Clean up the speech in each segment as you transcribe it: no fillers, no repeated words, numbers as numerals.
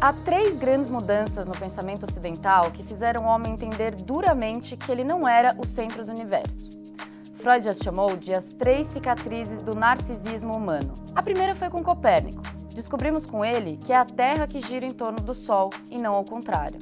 Há 3 grandes mudanças no pensamento ocidental que fizeram o homem entender duramente que ele não era o centro do universo. Freud as chamou de as 3 cicatrizes do narcisismo humano. A primeira foi com Copérnico. Descobrimos com ele que é a Terra que gira em torno do Sol e não ao contrário.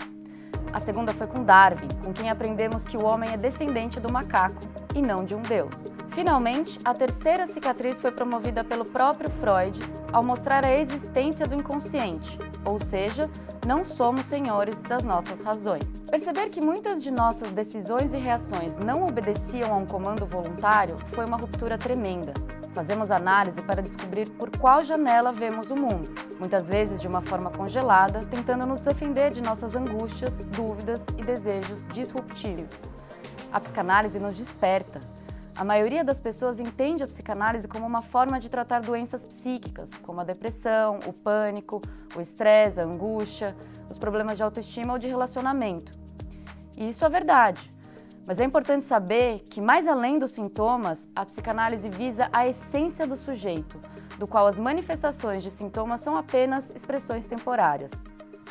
A segunda foi com Darwin, com quem aprendemos que o homem é descendente do macaco e não de um deus. Finalmente, a terceira cicatriz foi promovida pelo próprio Freud ao mostrar a existência do inconsciente, ou seja, não somos senhores das nossas razões. Perceber que muitas de nossas decisões e reações não obedeciam a um comando voluntário foi uma ruptura tremenda. Fazemos análise para descobrir por qual janela vemos o mundo, muitas vezes de uma forma congelada, tentando nos defender de nossas angústias, dúvidas e desejos disruptivos. A psicanálise nos desperta. A maioria das pessoas entende a psicanálise como uma forma de tratar doenças psíquicas, como a depressão, o pânico, o estresse, a angústia, os problemas de autoestima ou de relacionamento. E isso é verdade. Mas é importante saber que, mais além dos sintomas, a psicanálise visa a essência do sujeito, do qual as manifestações de sintomas são apenas expressões temporárias.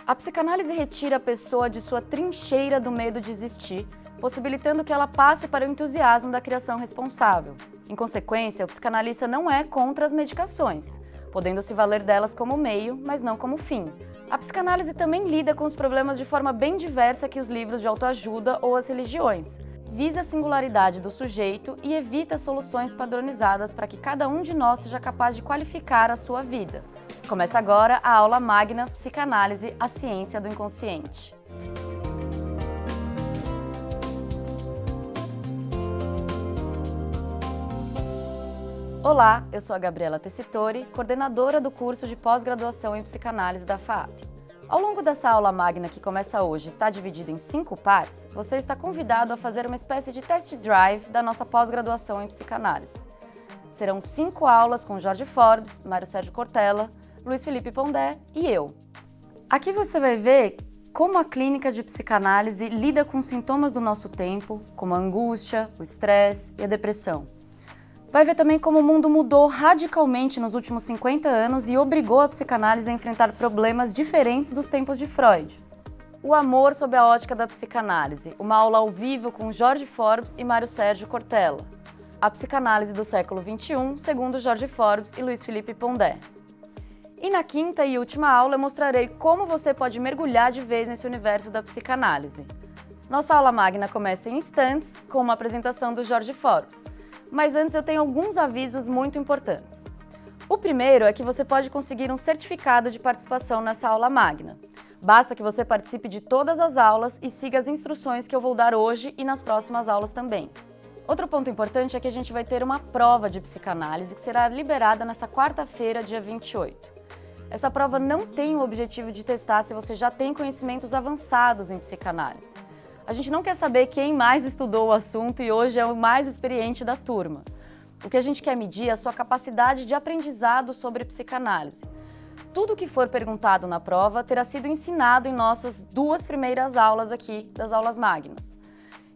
A psicanálise retira a pessoa de sua trincheira do medo de existir, possibilitando que ela passe para o entusiasmo da criação responsável. Em consequência, o psicanalista não é contra as medicações, podendo se valer delas como meio, mas não como fim. A psicanálise também lida com os problemas de forma bem diversa que os livros de autoajuda ou as religiões. Visa a singularidade do sujeito e evita soluções padronizadas para que cada um de nós seja capaz de qualificar a sua vida. Começa agora a aula magna Psicanálise, a ciência do inconsciente. Olá, eu sou a Gabriela Tessitori, coordenadora do curso de pós-graduação em psicanálise da FAAP. Ao longo dessa aula magna que começa hoje e está dividida em 5 partes, você está convidado a fazer uma espécie de test drive da nossa pós-graduação em psicanálise. Serão 5 aulas com Jorge Forbes, Mário Sérgio Cortella, Luiz Felipe Pondé e eu. Aqui você vai ver como a clínica de psicanálise lida com sintomas do nosso tempo, como a angústia, o estresse e a depressão. Vai ver também como o mundo mudou radicalmente nos últimos 50 anos e obrigou a psicanálise a enfrentar problemas diferentes dos tempos de Freud. O amor sob a ótica da psicanálise, uma aula ao vivo com Jorge Forbes e Mário Sérgio Cortella. A psicanálise do século XXI, segundo Jorge Forbes e Luiz Felipe Pondé. E na quinta e última aula eu mostrarei como você pode mergulhar de vez nesse universo da psicanálise. Nossa aula magna começa em instantes com uma apresentação do Jorge Forbes. Mas antes eu tenho alguns avisos muito importantes. O primeiro é que você pode conseguir um certificado de participação nessa aula magna. Basta que você participe de todas as aulas e siga as instruções que eu vou dar hoje e nas próximas aulas também. Outro ponto importante é que a gente vai ter uma prova de psicanálise que será liberada nessa quarta-feira, dia 28. Essa prova não tem o objetivo de testar se você já tem conhecimentos avançados em psicanálise. A gente não quer saber quem mais estudou o assunto e hoje é o mais experiente da turma. O que a gente quer medir é a sua capacidade de aprendizado sobre psicanálise. Tudo o que for perguntado na prova terá sido ensinado em nossas 2 primeiras aulas aqui, das aulas magnas.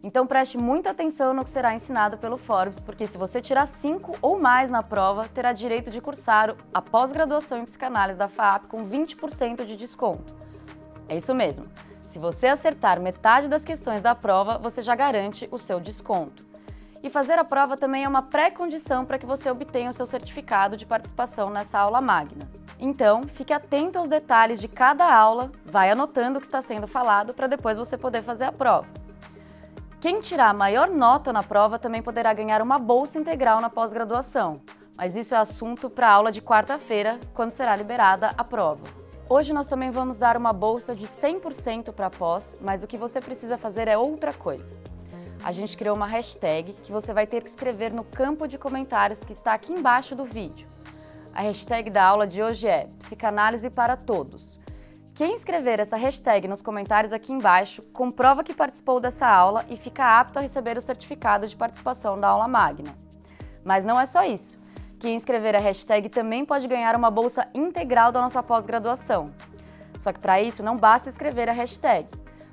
Então preste muita atenção no que será ensinado pelo Forbes, porque se você tirar 5 ou mais na prova, terá direito de cursar a pós-graduação em psicanálise da FAAP com 20% de desconto. É isso mesmo. Se você acertar metade das questões da prova, você já garante o seu desconto. E fazer a prova também é uma pré-condição para que você obtenha o seu certificado de participação nessa aula magna. Então, fique atento aos detalhes de cada aula, vai anotando o que está sendo falado para depois você poder fazer a prova. Quem tirar a maior nota na prova também poderá ganhar uma bolsa integral na pós-graduação, mas isso é assunto para a aula de quarta-feira, quando será liberada a prova. Hoje nós também vamos dar uma bolsa de 100% para pós, mas o que você precisa fazer é outra coisa. A gente criou uma hashtag que você vai ter que escrever no campo de comentários que está aqui embaixo do vídeo. A hashtag da aula de hoje é Psicanálise para Todos. Quem escrever essa hashtag nos comentários aqui embaixo, comprova que participou dessa aula e fica apto a receber o certificado de participação da aula magna. Mas não é só isso. Quem escrever a hashtag também pode ganhar uma bolsa integral da nossa pós-graduação. Só que para isso não basta escrever a hashtag.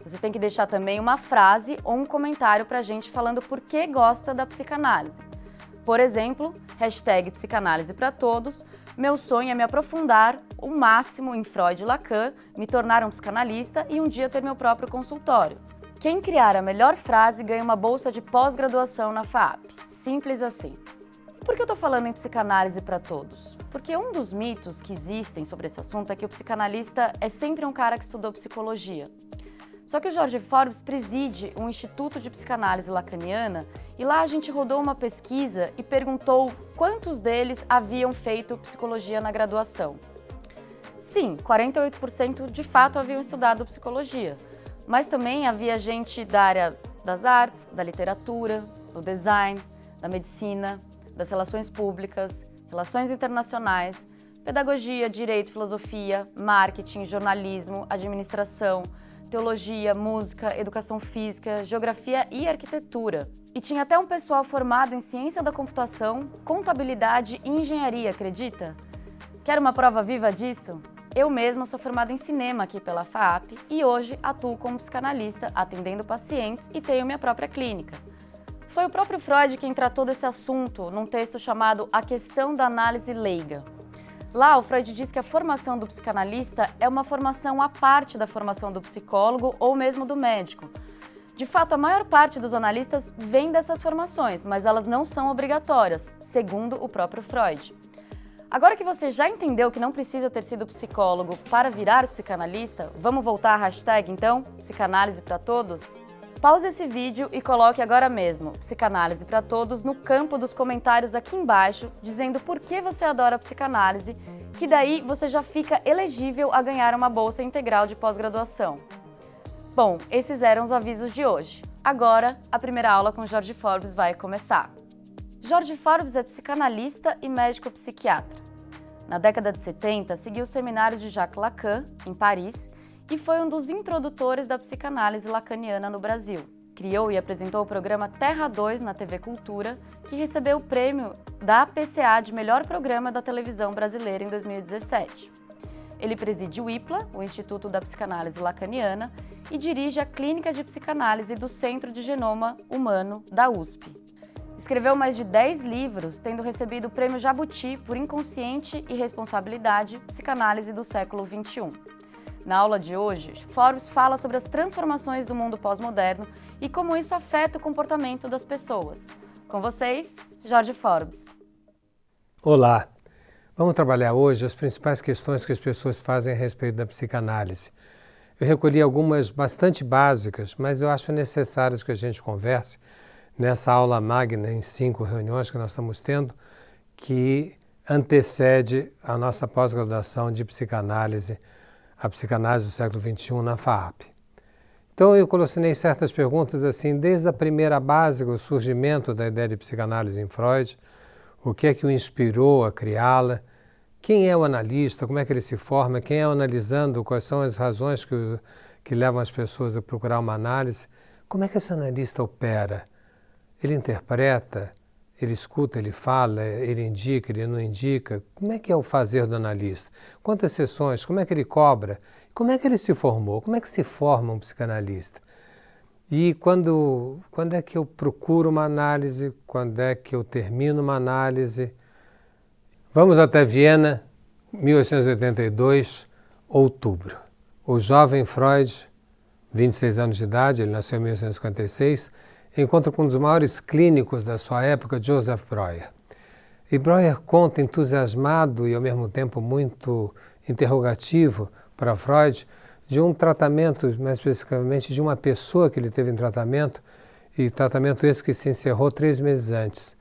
Você tem que deixar também uma frase ou um comentário para a gente falando por que gosta da psicanálise. Por exemplo, hashtag psicanálise para todos, Meu sonho é me aprofundar o máximo em Freud e Lacan, me tornar um psicanalista e um dia ter meu próprio consultório. Quem criar a melhor frase ganha uma bolsa de pós-graduação na FAAP. Simples assim. E por que eu tô falando em psicanálise para todos? Porque um dos mitos que existem sobre esse assunto é que o psicanalista é sempre um cara que estudou psicologia. Só que o Jorge Forbes preside um instituto de psicanálise lacaniana e lá a gente rodou uma pesquisa e perguntou quantos deles haviam feito psicologia na graduação. Sim, 48% de fato haviam estudado psicologia, mas também havia gente da área das artes, da literatura, do design, da medicina, das relações públicas, relações internacionais, pedagogia, direito, filosofia, marketing, jornalismo, administração, teologia, música, educação física, geografia e arquitetura. E tinha até um pessoal formado em ciência da computação, contabilidade e engenharia, acredita? Quer uma prova viva disso? Eu mesma sou formada em cinema aqui pela FAAP e hoje atuo como psicanalista, atendendo pacientes e tenho minha própria clínica. Foi o próprio Freud quem tratou desse assunto num texto chamado A Questão da Análise Leiga. Lá, o Freud diz que a formação do psicanalista é uma formação à parte da formação do psicólogo ou mesmo do médico. De fato, a maior parte dos analistas vem dessas formações, mas elas não são obrigatórias, segundo o próprio Freud. Agora que você já entendeu que não precisa ter sido psicólogo para virar psicanalista, vamos voltar à hashtag, então? Psicanálise para todos? Pause esse vídeo e coloque agora mesmo Psicanálise para Todos no campo dos comentários aqui embaixo, dizendo por que você adora psicanálise, que daí você já fica elegível a ganhar uma bolsa integral de pós-graduação. Bom, esses eram os avisos de hoje. Agora, a primeira aula com Jorge Forbes vai começar. Jorge Forbes é psicanalista e médico psiquiatra. Na década de 70, seguiu os seminários de Jacques Lacan, em Paris, e foi um dos introdutores da psicanálise lacaniana no Brasil. Criou e apresentou o programa Terra 2 na TV Cultura, que recebeu o prêmio da APCA de melhor programa da televisão brasileira em 2017. Ele preside o IPLA, o Instituto da Psicanálise Lacaniana, e dirige a Clínica de Psicanálise do Centro de Genoma Humano da USP. Escreveu mais de 10 livros, tendo recebido o prêmio Jabuti por Inconsciente e Responsabilidade, Psicanálise do século XXI. Na aula de hoje, Forbes fala sobre as transformações do mundo pós-moderno e como isso afeta o comportamento das pessoas. Com vocês, Jorge Forbes. Olá! Vamos trabalhar hoje as principais questões que as pessoas fazem a respeito da psicanálise. Eu recolhi algumas bastante básicas, mas eu acho necessárias que a gente converse nessa aula magna em 5 reuniões que nós estamos tendo, que antecede a nossa pós-graduação de psicanálise, a psicanálise do século XXI na FAAP. Então eu coloquei certas perguntas assim, desde a primeira básica, o surgimento da ideia de psicanálise em Freud, o que é que o inspirou a criá-la, quem é o analista, como é que ele se forma, quem é o analisando, quais são as razões que levam as pessoas a procurar uma análise, como é que esse analista opera? Ele interpreta, ele escuta, ele fala, ele indica, ele não indica. Como é que é o fazer do analista? Quantas sessões? Como é que ele cobra? Como é que ele se formou? Como é que se forma um psicanalista? E quando é que eu procuro uma análise? Quando é que eu termino uma análise? Vamos até Viena, 1882, outubro. O jovem Freud, 26 anos de idade, ele nasceu em 1956, encontra com um dos maiores clínicos da sua época, Joseph Breuer. E Breuer conta, entusiasmado e ao mesmo tempo muito interrogativo para Freud, de um tratamento, mais especificamente de uma pessoa que ele teve em tratamento, e tratamento esse que se encerrou 3 meses antes,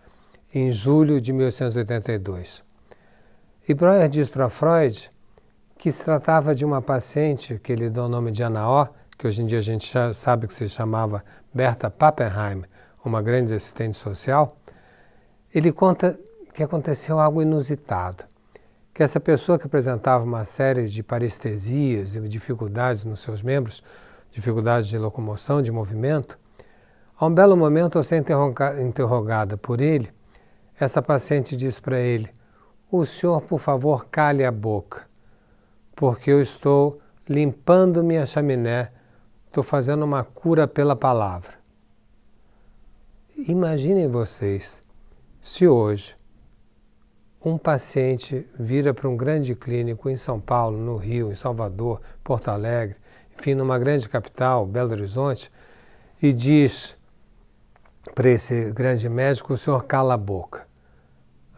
em julho de 1882. E Breuer diz para Freud que se tratava de uma paciente que ele deu o nome de Ana O, que hoje em dia a gente já sabe que se chamava Berta Pappenheim, uma grande assistente social. Ele conta que aconteceu algo inusitado, que essa pessoa que apresentava uma série de parestesias e dificuldades nos seus membros, dificuldades de locomoção, de movimento, a um belo momento, ao ser interrogada por ele, essa paciente diz para ele: "O senhor, por favor, cale a boca, porque eu estou limpando minha chaminé, estou fazendo uma cura pela palavra." Imaginem vocês, se hoje um paciente vira para um grande clínico em São Paulo, no Rio, em Salvador, Porto Alegre, enfim, numa grande capital, Belo Horizonte, e diz para esse grande médico: o senhor cala a boca.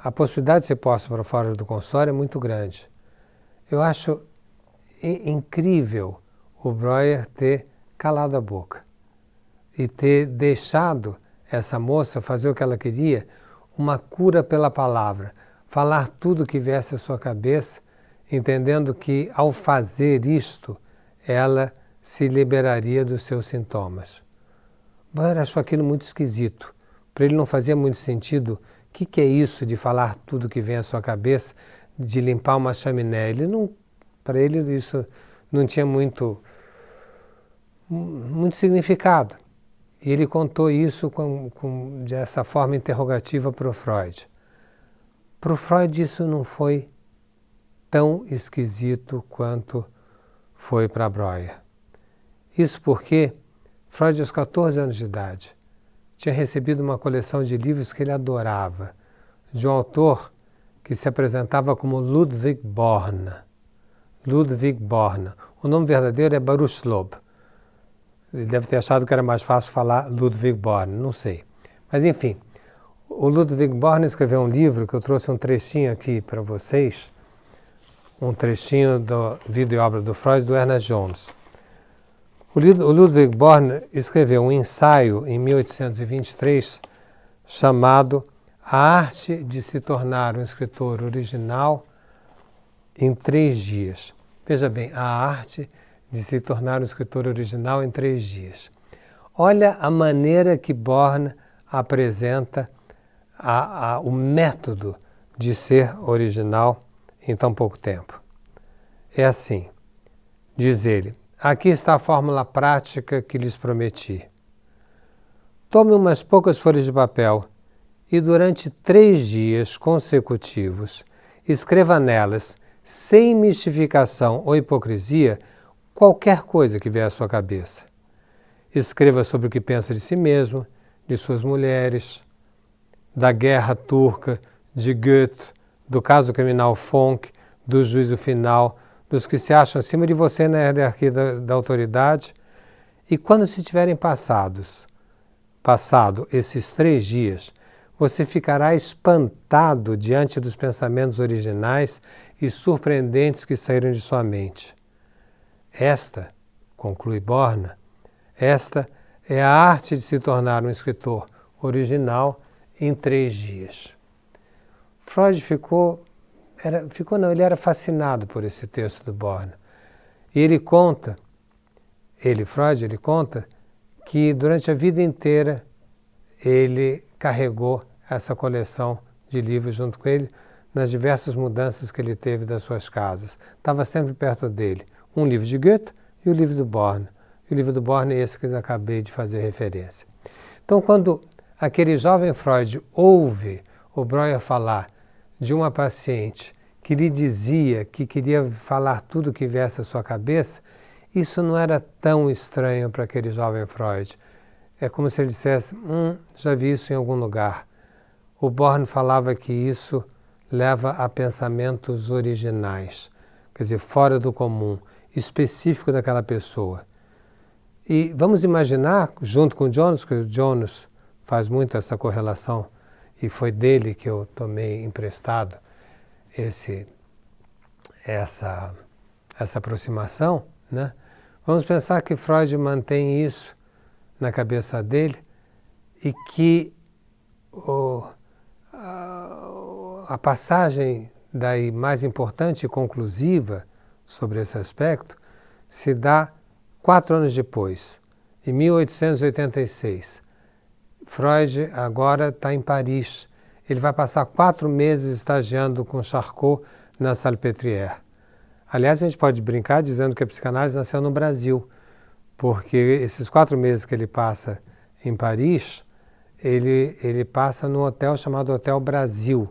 A possibilidade de ser posto para fora do consultório é muito grande. Eu acho incrível o Breuer ter calado a boca e ter deixado essa moça fazer o que ela queria, uma cura pela palavra, falar tudo que viesse à sua cabeça, entendendo que ao fazer isto, ela se liberaria dos seus sintomas. Breuer achou aquilo muito esquisito. Para ele não fazia muito sentido. O que é isso de falar tudo que vem à sua cabeça, de limpar uma chaminé? Para ele isso não tinha muito significado. E ele contou isso dessa forma interrogativa para o Freud. Para o Freud isso não foi tão esquisito quanto foi para Breuer. Isso porque Freud, aos 14 anos de idade, tinha recebido uma coleção de livros que ele adorava, de um autor que se apresentava como Ludwig Borna. Ludwig Borna. O nome verdadeiro é Baruch Loeb. Ele deve ter achado que era mais fácil falar Ludwig Borna, não sei. Mas enfim, o Ludwig Borna escreveu um livro que eu trouxe um trechinho aqui para vocês, um trechinho da vida e obra do Freud, do Ernest Jones. O Ludwig Borna escreveu um ensaio em 1823 chamado A Arte de se tornar um escritor original em 3 dias. Veja bem, a arte de se tornar um escritor original em 3 dias. Olha a maneira que Borna apresenta o método de ser original em tão pouco tempo. É assim, diz ele: aqui está a fórmula prática que lhes prometi. Tome umas poucas folhas de papel e durante 3 dias consecutivos escreva nelas, sem mistificação ou hipocrisia, qualquer coisa que vier à sua cabeça. Escreva sobre o que pensa de si mesmo, de suas mulheres, da guerra turca, de Goethe, do caso criminal Fonck, do juízo final, dos que se acham acima de você na hierarquia da autoridade. E quando se tiverem passado esses 3 dias, você ficará espantado diante dos pensamentos originais e surpreendentes que saíram de sua mente. Esta, conclui Borna, esta é a arte de se tornar um escritor original em 3 dias. Freud ele era fascinado por esse texto do Borna. E Freud conta que durante a vida inteira ele carregou essa coleção de livros junto com ele nas diversas mudanças que ele teve das suas casas. Estava sempre perto dele um livro de Goethe e o livro do Borna. E o livro do Borna é esse que eu acabei de fazer referência. Então, quando aquele jovem Freud ouve o Breuer falar de uma paciente que lhe dizia que queria falar tudo que viesse à sua cabeça, isso não era tão estranho para aquele jovem Freud. É como se ele dissesse: já vi isso em algum lugar. O Born falava que isso leva a pensamentos originais, quer dizer, fora do comum, específico daquela pessoa. E vamos imaginar, junto com o Jones, que o Jones faz muito essa correlação, e foi dele que eu tomei emprestado essa aproximação, né? Vamos pensar que Freud mantém isso na cabeça dele e que a passagem daí mais importante e conclusiva sobre esse aspecto se dá 4 anos depois, em 1886. Freud agora está em Paris. Ele vai passar 4 meses estagiando com Charcot na Salpêtrière. Aliás, a gente pode brincar dizendo que a psicanálise nasceu no Brasil, porque esses 4 meses que ele passa em Paris, ele passa num hotel chamado Hotel Brasil,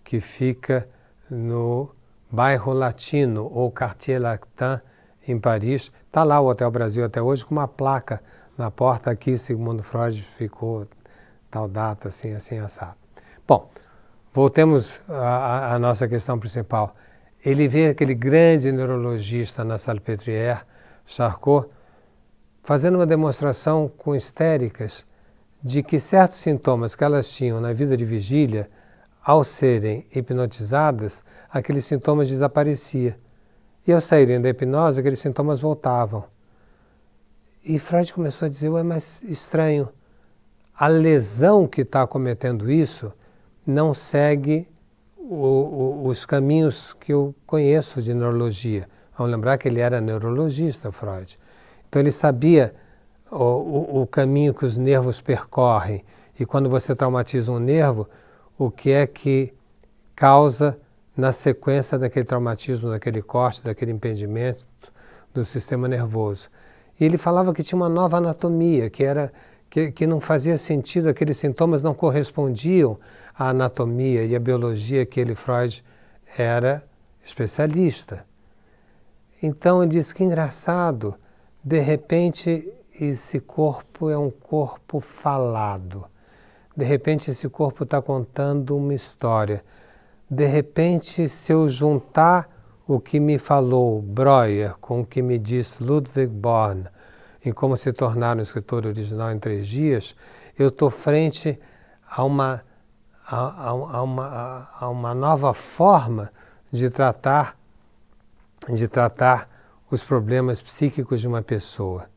que fica no bairro Latino, ou Quartier Latin, em Paris. Está lá o Hotel Brasil até hoje, com uma placa na porta aqui, segundo Freud, ficou tal data, assim, assado. Bom, voltemos à nossa questão principal. Ele vê aquele grande neurologista na Salpêtrière, Charcot, fazendo uma demonstração com histéricas de que certos sintomas que elas tinham na vida de vigília, ao serem hipnotizadas, aqueles sintomas desapareciam. E ao saírem da hipnose, aqueles sintomas voltavam. E Freud começou a dizer, ué, mas estranho, a lesão que está cometendo isso não segue os caminhos que eu conheço de neurologia. Vamos lembrar que ele era neurologista, Freud. Então ele sabia o caminho que os nervos percorrem. E quando você traumatiza um nervo, o que é que causa na sequência daquele traumatismo, daquele corte, daquele impedimento do sistema nervoso. E ele falava que tinha uma nova anatomia, que não fazia sentido, aqueles sintomas não correspondiam à anatomia e à biologia que ele, Freud, era especialista. Então ele disse que engraçado, de repente esse corpo é um corpo falado. De repente esse corpo está contando uma história. De repente, se eu juntar o que me falou Breuer com o que me disse Ludwig Born em Como se tornar um escritor original em 3 dias, eu estou frente a uma nova forma de tratar os problemas psíquicos de uma pessoa.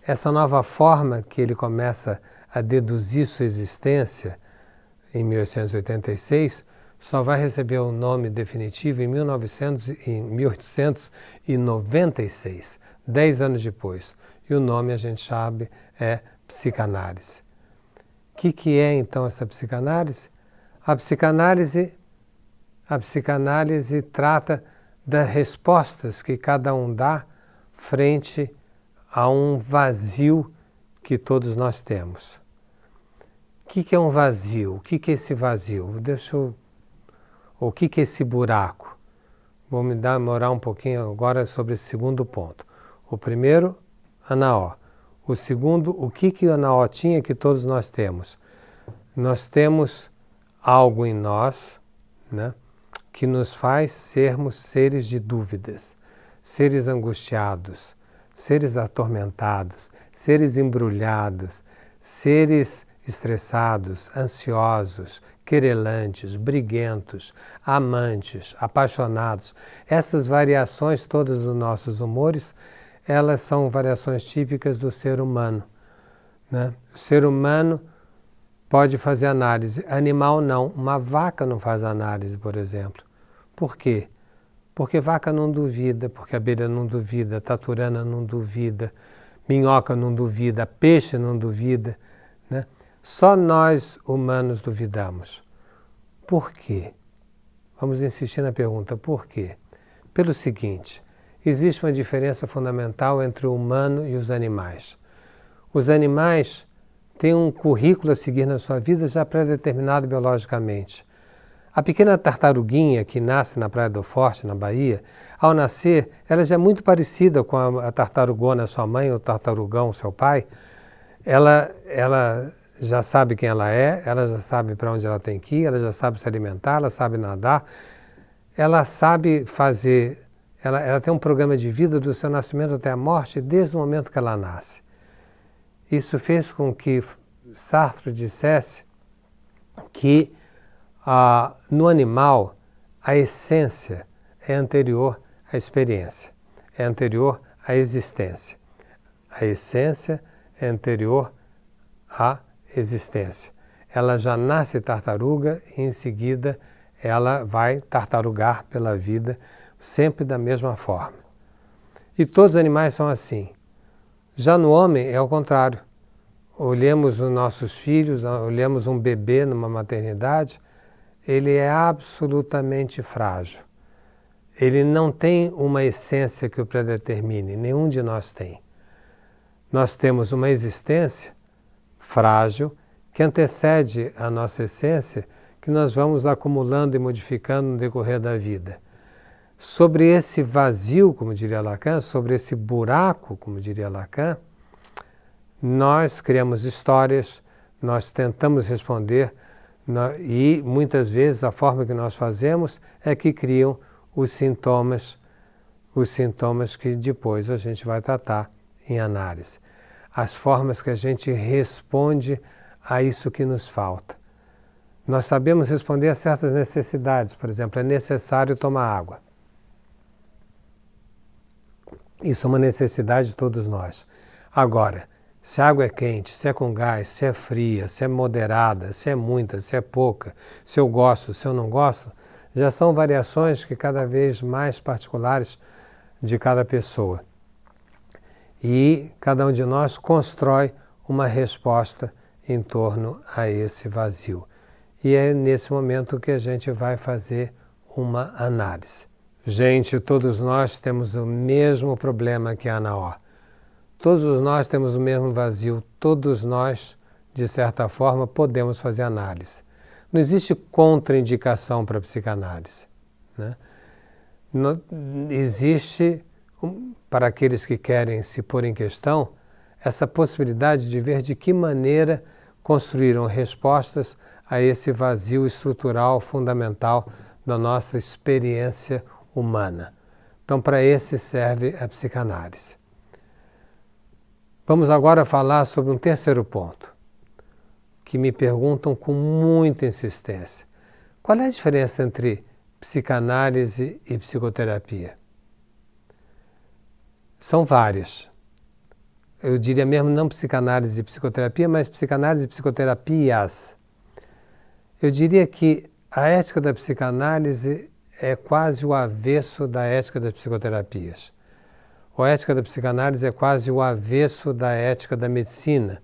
Essa nova forma que ele começa a deduzir sua existência em 1886 só vai receber o nome definitivo em 1896, 10 anos depois. E o nome, a gente sabe, é psicanálise. O que é então essa psicanálise? A psicanálise trata das respostas que cada um dá frente a um vazio que todos nós temos. O que é um vazio? O que é esse vazio? O que é esse buraco? Vou me demorar um pouquinho agora sobre esse segundo ponto. O primeiro, Anaó. O segundo, o que Anaó tinha que todos nós temos? Nós temos algo em nós, né, que nos faz sermos seres de dúvidas, seres angustiados, seres atormentados, seres embrulhados, seres estressados, ansiosos, querelantes, briguentos, amantes, apaixonados. Essas variações todas dos nossos humores, elas são variações típicas do ser humano, né? O ser humano pode fazer análise, animal não. Uma vaca não faz análise, por exemplo. Por quê? Porque vaca não duvida, porque abelha não duvida, taturana não duvida, minhoca não duvida, peixe não duvida, né? Só nós, humanos, duvidamos. Por quê? Vamos insistir na pergunta, por quê? Pelo seguinte, existe uma diferença fundamental entre o humano e os animais. Os animais têm um currículo a seguir na sua vida já pré-determinado biologicamente. A pequena tartaruguinha que nasce na Praia do Forte, na Bahia, ao nascer, ela já é muito parecida com a tartarugona, sua mãe, ou tartarugão, seu pai. Ela já sabe quem ela já sabe para onde ela tem que ir, ela já sabe se alimentar, ela sabe nadar, ela sabe fazer, ela tem um programa de vida do seu nascimento até a morte desde o momento que ela nasce. Isso fez com que Sartre dissesse que no animal a essência é anterior à experiência, é anterior à existência. A essência é anterior à existência. Ela já nasce tartaruga e em seguida ela vai tartarugar pela vida sempre da mesma forma. E todos os animais são assim. Já no homem é o contrário. Olhemos os nossos filhos, olhamos um bebê numa maternidade, ele é absolutamente frágil. Ele não tem uma essência que o predetermine, nenhum de nós tem. Nós temos uma existência frágil que antecede a nossa essência, que nós vamos acumulando e modificando no decorrer da vida. Sobre esse vazio, como diria Lacan, sobre esse buraco, como diria Lacan, nós criamos histórias, nós tentamos responder, E muitas vezes a forma que nós fazemos é que criam os sintomas que depois a gente vai tratar em análise. As formas que a gente responde a isso que nos falta. Nós sabemos responder a certas necessidades, por exemplo, é necessário tomar água. Isso é uma necessidade de todos nós. Agora, se a água é quente, se é com gás, se é fria, se é moderada, se é muita, se é pouca, se eu gosto, se eu não gosto, já são variações que cada vez mais particulares de cada pessoa. E cada um de nós constrói uma resposta em torno a esse vazio. E é nesse momento que a gente vai fazer uma análise. Gente, todos nós temos o mesmo problema que a Ana. Todos nós temos o mesmo vazio, todos nós, de certa forma, podemos fazer análise. Não existe contraindicação para a psicanálise, né? Não, existe, para aqueles que querem se pôr em questão, essa possibilidade de ver de que maneira construíram respostas a esse vazio estrutural fundamental da nossa experiência humana. Então, para esse serve a psicanálise. Vamos agora falar sobre um terceiro ponto, que me perguntam com muita insistência. Qual é a diferença entre psicanálise e psicoterapia? São várias. Eu diria mesmo não psicanálise e psicoterapia, mas psicanálise e psicoterapias. Eu diria que a ética da psicanálise é quase o avesso da ética das psicoterapias. A ética da psicanálise é quase o avesso da ética da medicina,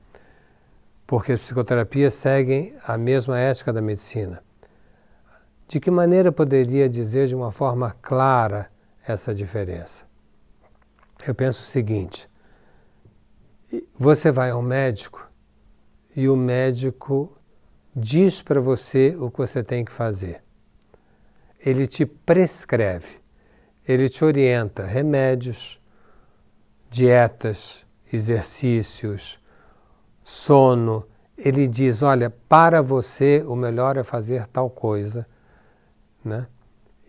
porque as psicoterapias seguem a mesma ética da medicina. De que maneira eu poderia dizer de uma forma clara essa diferença? Eu penso o seguinte: você vai ao médico e o médico diz para você o que você tem que fazer. Ele te prescreve, ele te orienta remédios, dietas, exercícios, sono. Ele diz, olha, para você o melhor é fazer tal coisa, né?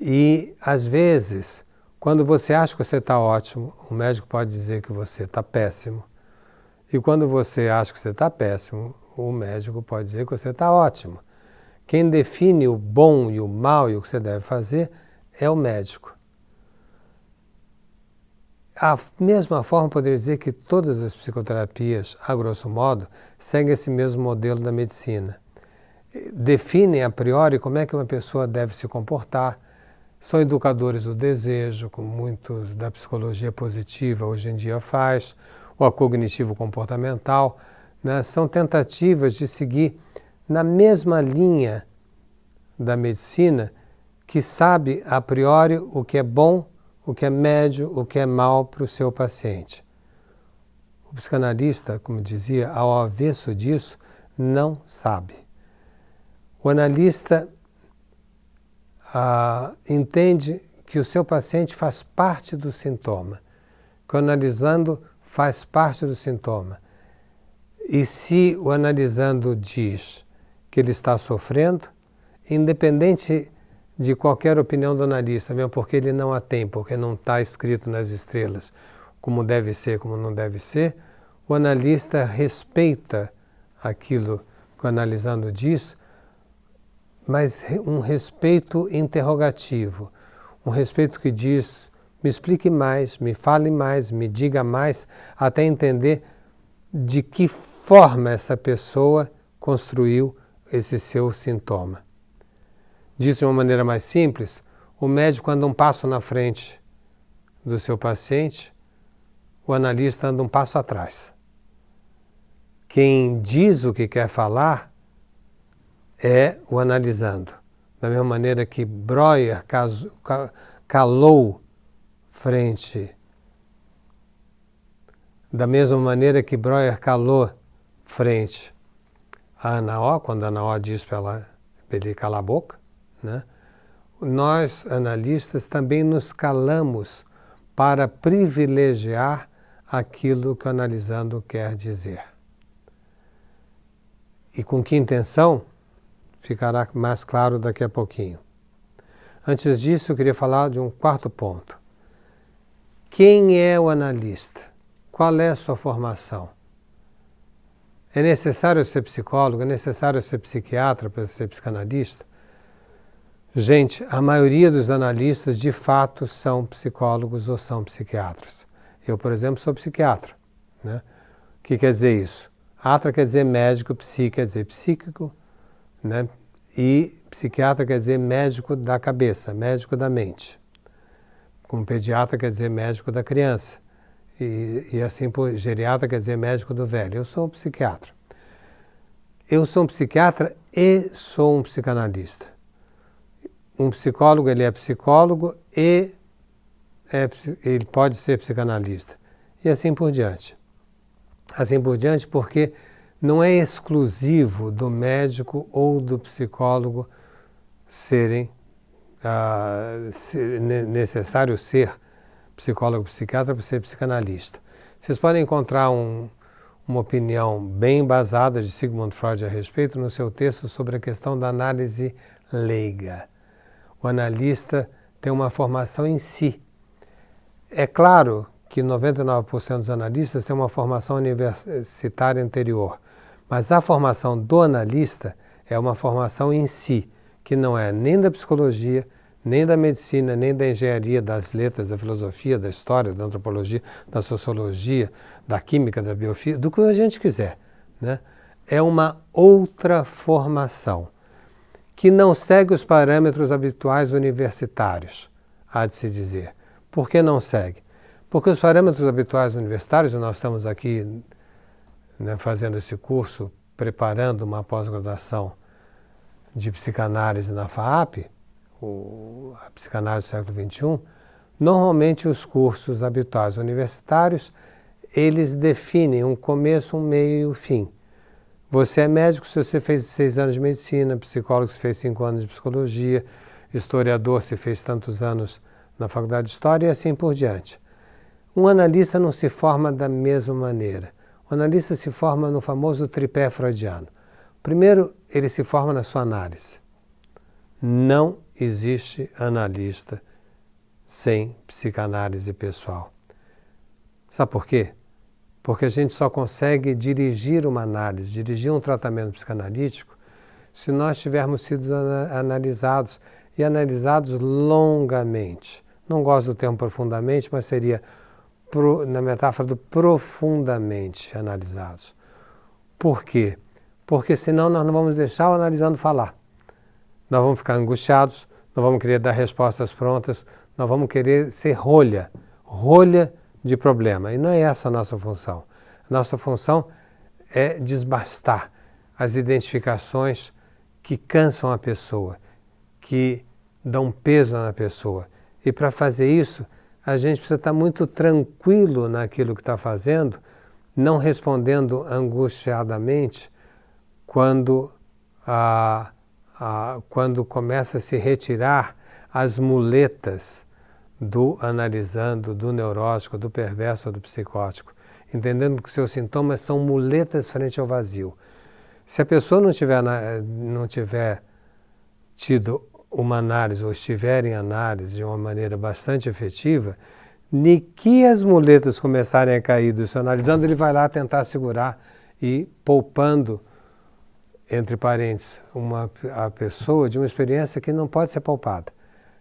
E às vezes, quando você acha que você está ótimo, o médico pode dizer que você está péssimo. E quando você acha que você está péssimo, o médico pode dizer que você está ótimo. Quem define o bom e o mal e o que você deve fazer é o médico. A mesma forma, poderia dizer que todas as psicoterapias, a grosso modo, seguem esse mesmo modelo da medicina. Definem a priori como é que uma pessoa deve se comportar, são educadores do desejo, como muitos da psicologia positiva hoje em dia faz, ou a cognitivo-comportamental, né? São tentativas de seguir na mesma linha da medicina, que sabe a priori o que é bom, o que é médio, o que é mal para o seu paciente. O psicanalista, como dizia, ao avesso disso, não sabe. O analista entende que o seu paciente faz parte do sintoma, que o analisando faz parte do sintoma. E se o analisando diz que ele está sofrendo, independente de qualquer opinião do analista, mesmo porque ele não a tem, porque não está escrito nas estrelas como deve ser, como não deve ser, o analista respeita aquilo que o analisando diz, mas um respeito interrogativo, um respeito que diz, me explique mais, me fale mais, me diga mais, até entender de que forma essa pessoa construiu esse seu sintoma. Dito de uma maneira mais simples, o médico anda um passo na frente do seu paciente, o analista anda um passo atrás. Quem diz o que quer falar é o analisando. Da mesma maneira que Breuer calou frente, da mesma maneira que Breuer calou frente a Ana, quando a Ana diz para ele calar a boca, né? Nós, analistas, também nos calamos para privilegiar aquilo que o analisando quer dizer. E com que intenção? ficará mais claro daqui a pouquinho. Antes disso, eu queria falar de um quarto ponto. Quem é o analista? Qual é a sua formação? É necessário ser psicólogo? É necessário ser psiquiatra para ser psicanalista? Gente, a maioria dos analistas de fato são psicólogos ou são psiquiatras. Eu, por exemplo, sou psiquiatra, né? O que quer dizer isso? Atra quer dizer médico, psi quer dizer psíquico, né? E psiquiatra quer dizer médico da cabeça, médico da mente. Com pediatra quer dizer médico da criança. E assim por geriatra quer dizer médico do velho. Eu sou um psiquiatra. Eu sou um psiquiatra e sou um psicanalista. Um psicólogo, ele é psicólogo e ele pode ser psicanalista. E assim por diante. Assim por diante porque não é exclusivo do médico ou do psicólogo serem necessário ser psicólogo, psiquiatra para ser psicanalista. Vocês podem encontrar uma opinião bem embasada de Sigmund Freud a respeito no seu texto sobre a questão da análise leiga. O analista tem uma formação em si. É claro que 99% dos analistas têm uma formação universitária anterior, mas a formação do analista é uma formação em si, que não é nem da psicologia, nem da medicina, nem da engenharia, das letras, da filosofia, da história, da antropologia, da sociologia, da química, da biofísica, do que a gente quiser, né? É uma outra formação que não segue os parâmetros habituais universitários, há de se dizer. Por que não segue? Porque os parâmetros habituais universitários, e nós estamos aqui, né, fazendo esse curso, preparando uma pós-graduação de psicanálise na FAAP, a psicanálise do século XXI, normalmente os cursos habituais universitários, eles definem um começo, um meio e um fim. Você é médico se você fez 6 anos de medicina, psicólogo se fez 5 anos de psicologia, historiador se fez tantos anos na faculdade de História e assim por diante. Um analista não se forma da mesma maneira. O analista se forma no famoso tripé freudiano. Primeiro, ele se forma na sua análise. Não existe analista sem psicanálise pessoal. Sabe por quê? Porque a gente só consegue dirigir uma análise, dirigir um tratamento psicanalítico, se nós tivermos sido analisados e analisados longamente. Não gosto do termo profundamente, mas seria na metáfora do profundamente analisados. Por quê? Porque senão nós não vamos deixar o analisando falar. Nós vamos ficar angustiados, nós vamos querer dar respostas prontas, nós vamos querer ser rolha de problema. E não é essa a nossa função. A nossa função é desbastar as identificações que cansam a pessoa, que dão peso na pessoa. E para fazer isso, a gente precisa estar muito tranquilo naquilo que está fazendo, não respondendo angustiadamente quando começa a se retirar as muletas do analisando, do neurótico, do perverso, do psicótico, entendendo que seus sintomas são muletas frente ao vazio. Se a pessoa não tiver tido uma análise ou estiver em análise de uma maneira bastante efetiva, nem que as muletas começarem a cair do seu analisando, ele vai lá tentar segurar e poupando, entre parênteses, a pessoa de uma experiência que não pode ser poupada,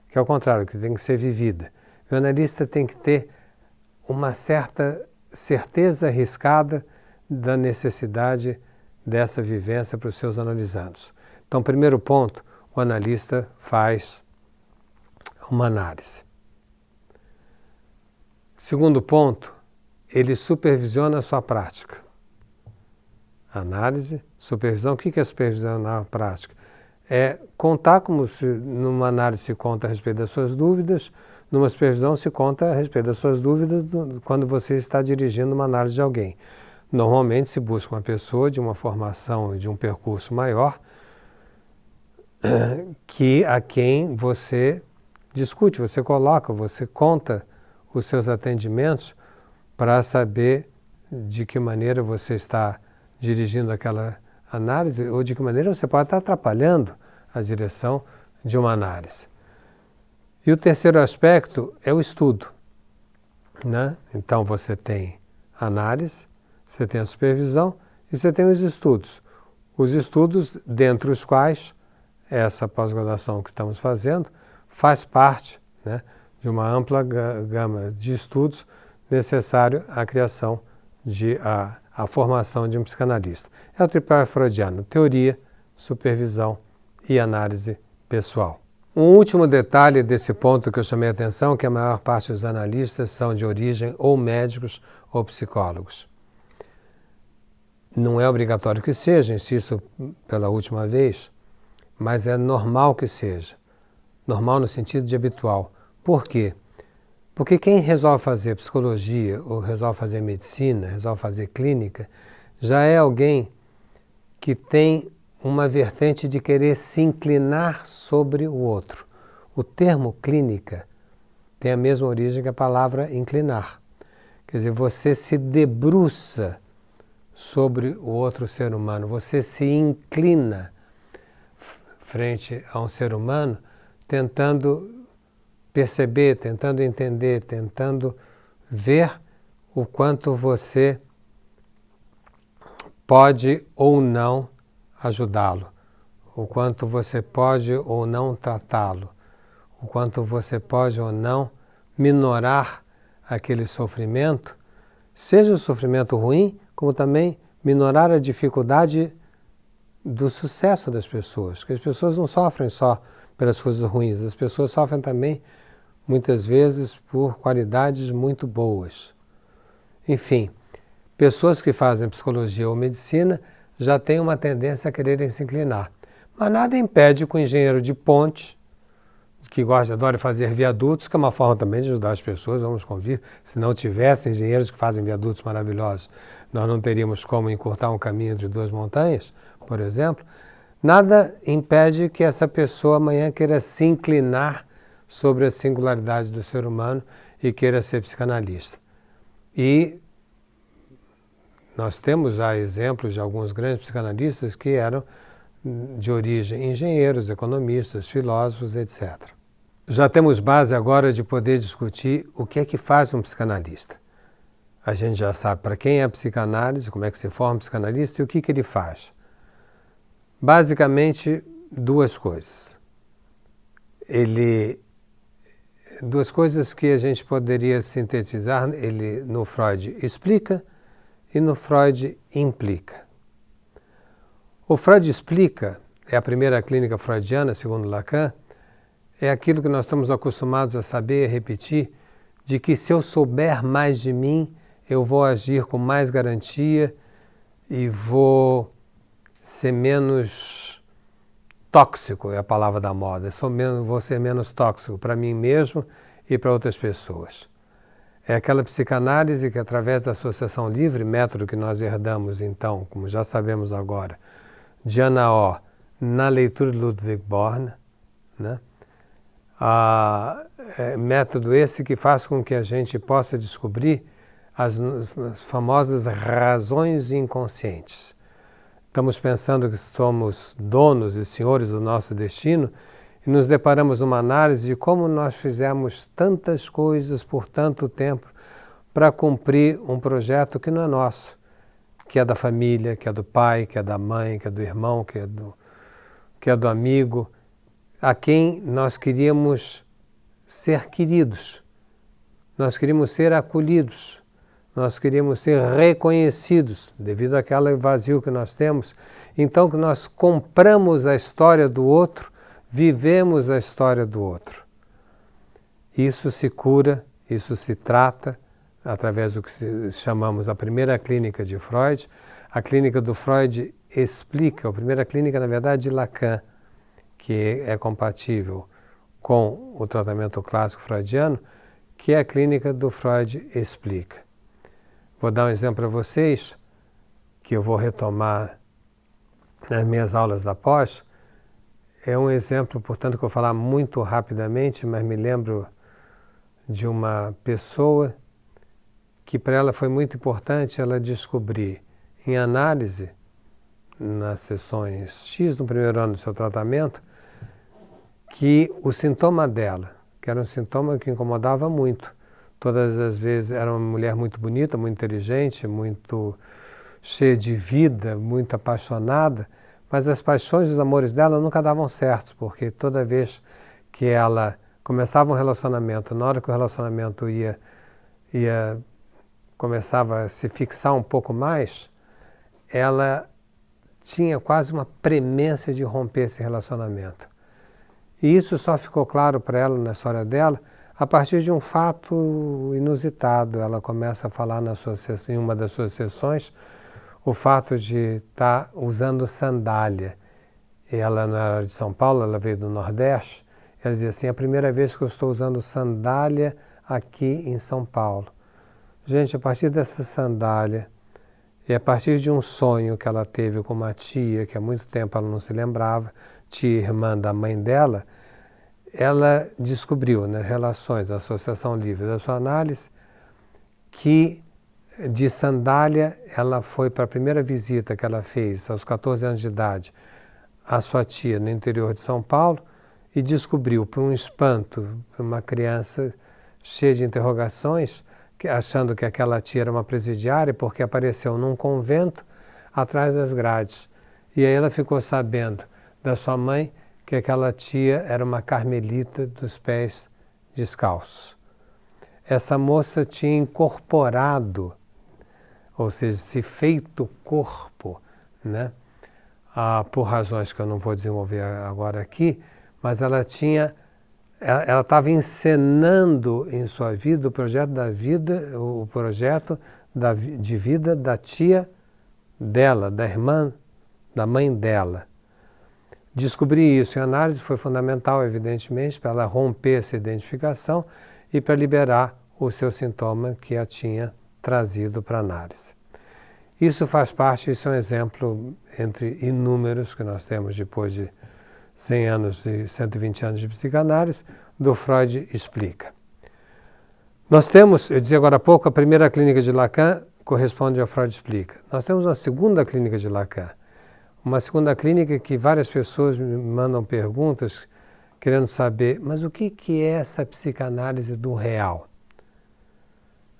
que é o contrário, que tem que ser vivida. O analista tem que ter uma certa certeza arriscada da necessidade dessa vivência para os seus analisandos. Então, primeiro ponto, o analista faz uma análise. Segundo ponto, ele supervisiona a sua prática. Análise, supervisão. O que é supervisão na prática? É contar como se numa análise se conta a respeito das suas dúvidas, numa supervisão se conta a respeito das suas dúvidas quando você está dirigindo uma análise de alguém. Normalmente se busca uma pessoa de uma formação e de um percurso maior a quem você discute, você coloca, você conta os seus atendimentos para saber de que maneira você está dirigindo aquela análise ou de que maneira você pode estar atrapalhando a direção de uma análise. E o terceiro aspecto é o estudo, né? Então você tem a análise, você tem a supervisão e você tem os estudos. Os estudos, dentre os quais essa pós-graduação que estamos fazendo faz parte, né, de uma ampla gama de estudos necessário à criação a formação de um psicanalista. É o tripé freudiano: teoria, supervisão e análise pessoal. Um último detalhe desse ponto que eu chamei a atenção, que a maior parte dos analistas são de origem ou médicos ou psicólogos. Não é obrigatório que seja, insisto pela última vez, mas é normal que seja. Normal no sentido de habitual. Por quê? Porque quem resolve fazer psicologia, ou resolve fazer medicina, resolve fazer clínica, já é alguém que tem uma vertente de querer se inclinar sobre o outro. O termo clínica tem a mesma origem que a palavra inclinar. Quer dizer, você se debruça sobre o outro ser humano, você se inclina frente a um ser humano, tentando perceber, tentando entender, tentando ver o quanto você pode ou não ajudá-lo, o quanto você pode ou não tratá-lo, o quanto você pode ou não minorar aquele sofrimento, seja o sofrimento ruim, como também minorar a dificuldade do sucesso das pessoas, porque as pessoas não sofrem só pelas coisas ruins, as pessoas sofrem também, muitas vezes, por qualidades muito boas. Enfim, pessoas que fazem psicologia ou medicina já têm uma tendência a quererem se inclinar. Mas nada impede que o engenheiro de ponte, que adora fazer viadutos, que é uma forma também de ajudar as pessoas, vamos convir, se não tivesse engenheiros que fazem viadutos maravilhosos, nós não teríamos como encurtar um caminho entre duas montanhas, por exemplo. Nada impede que essa pessoa amanhã queira se inclinar sobre a singularidade do ser humano e queira ser psicanalista. E nós temos já exemplos de alguns grandes psicanalistas que eram de origem engenheiros, economistas, filósofos, etc. Já temos base agora de poder discutir o que é que faz um psicanalista. A gente já sabe para quem é a psicanálise, como é que se forma um psicanalista e o que ele faz. Basicamente, duas coisas. Duas coisas que a gente poderia sintetizar, ele no Freud explica e no Freud implica. O Freud explica, é a primeira clínica freudiana, segundo Lacan, é aquilo que nós estamos acostumados a saber e repetir, de que se eu souber mais de mim, eu vou agir com mais garantia e vou ser menos tóxico, é a palavra da moda. Vou ser menos tóxico para mim mesmo e para outras pessoas. É aquela psicanálise que, através da associação livre, método que nós herdamos, então, como já sabemos agora, de Anna O, na leitura de Ludwig Born, né? Método esse que faz com que a gente possa descobrir as famosas razões inconscientes. Estamos pensando que somos donos e senhores do nosso destino e nos deparamos numa análise de como nós fizemos tantas coisas por tanto tempo para cumprir um projeto que não é nosso, que é da família, que é do pai, que é da mãe, que é do irmão, que é do amigo, a quem nós queríamos ser queridos, nós queríamos ser acolhidos, nós queríamos ser reconhecidos devido àquele vazio que nós temos. Então que nós compramos a história do outro, vivemos a história do outro. Isso se cura, isso se trata através do que chamamos a primeira clínica de Freud. A clínica do Freud explica, a primeira clínica, na verdade, de Lacan, que é compatível com o tratamento clássico freudiano, que é a clínica do Freud explica. Vou dar um exemplo para vocês, que eu vou retomar nas minhas aulas da pós. É um exemplo, portanto, que eu vou falar muito rapidamente, mas me lembro de uma pessoa que para ela foi muito importante ela descobrir em análise, nas sessões X, no primeiro ano do seu tratamento, que o sintoma dela, que era um sintoma que incomodava muito, todas as vezes era uma mulher muito bonita, muito inteligente, muito cheia de vida, muito apaixonada, mas as paixões e os amores dela nunca davam certo, porque toda vez que ela começava um relacionamento, na hora que o relacionamento começava a se fixar um pouco mais, ela tinha quase uma premência de romper esse relacionamento. E isso só ficou claro para ela na história dela a partir de um fato inusitado. Ela começa a falar em uma das suas sessões o fato de estar usando sandália. E ela não era de São Paulo, ela veio do Nordeste. Ela dizia assim, é a primeira vez que eu estou usando sandália aqui em São Paulo. Gente, a partir dessa sandália e a partir de um sonho que ela teve com uma tia, que há muito tempo ela não se lembrava, tia irmã da mãe dela, ela descobriu nas relações da Associação Livre da sua análise que de sandália ela foi para a primeira visita que ela fez aos 14 anos de idade à sua tia no interior de São Paulo e descobriu, por um espanto, uma criança cheia de interrogações, achando que aquela tia era uma presidiária porque apareceu num convento atrás das grades. E aí ela ficou sabendo da sua mãe que aquela tia era uma carmelita dos pés descalços. Essa moça tinha incorporado, ou seja, se feito corpo, né? Por razões que eu não vou desenvolver agora aqui, mas ela estava encenando em sua vida o projeto de vida da tia dela, da irmã, da mãe dela. Descobrir isso em análise foi fundamental, evidentemente, para ela romper essa identificação e para liberar o seu sintoma que a tinha trazido para a análise. Isso faz parte, isso é um exemplo entre inúmeros que nós temos depois de 100 anos e 120 anos de psicanálise, do Freud explica. Nós temos, eu dizia agora há pouco, a primeira clínica de Lacan corresponde ao Freud explica. Nós temos uma segunda clínica de Lacan, uma segunda clínica que várias pessoas me mandam perguntas querendo saber, mas o que é essa psicanálise do real?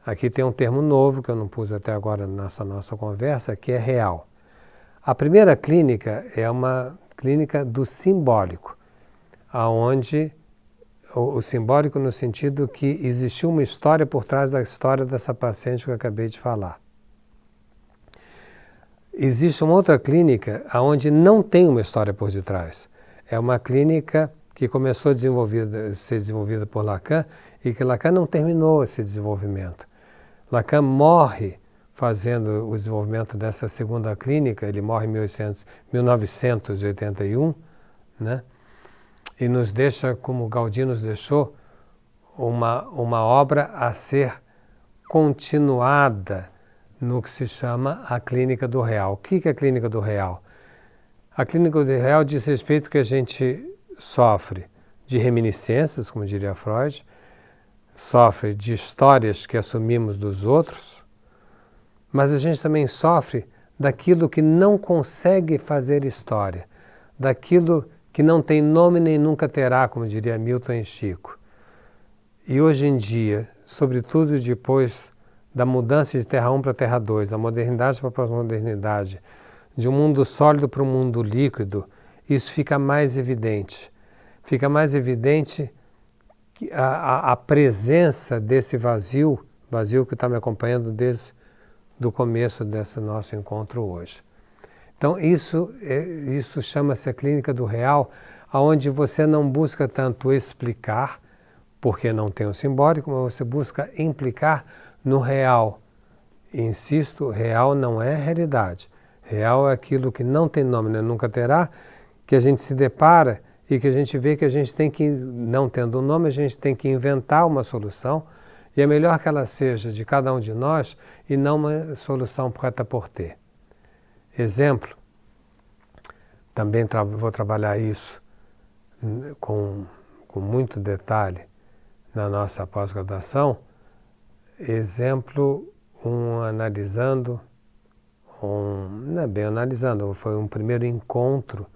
Aqui tem um termo novo que eu não pus até agora nessa nossa conversa, que é real. A primeira clínica é uma clínica do simbólico, aonde o simbólico no sentido que existiu uma história por trás da história dessa paciente que eu acabei de falar. Existe uma outra clínica onde não tem uma história por detrás. É uma clínica que começou a ser desenvolvida por Lacan e que Lacan não terminou esse desenvolvimento. Lacan morre fazendo o desenvolvimento dessa segunda clínica, ele morre em 1981, né? E nos deixa, como Gaudí nos deixou, uma obra a ser continuada no que se chama a clínica do real. O que é a clínica do real? A clínica do real diz respeito que a gente sofre de reminiscências, como diria Freud, sofre de histórias que assumimos dos outros, mas a gente também sofre daquilo que não consegue fazer história, daquilo que não tem nome nem nunca terá, como diria Milton e Chico. E hoje em dia, sobretudo depois da mudança de Terra 1 para Terra 2, da modernidade para a pós-modernidade, de um mundo sólido para um mundo líquido, isso fica mais evidente. Fica mais evidente a presença desse vazio que está me acompanhando desde o começo desse nosso encontro hoje. Então isso chama-se a clínica do real, onde você não busca tanto explicar, porque não tem o simbólico, mas você busca implicar no real. E, insisto, real não é realidade. Real é aquilo que não tem nome, né? Nunca terá, que a gente se depara e que a gente vê que a gente tem que, não tendo um nome, a gente tem que inventar uma solução, e é melhor que ela seja de cada um de nós e não uma solução preta por ter. Exemplo, também vou trabalhar isso com muito detalhe na nossa pós-graduação. Exemplo, analisando não é bem analisando, foi um primeiro encontro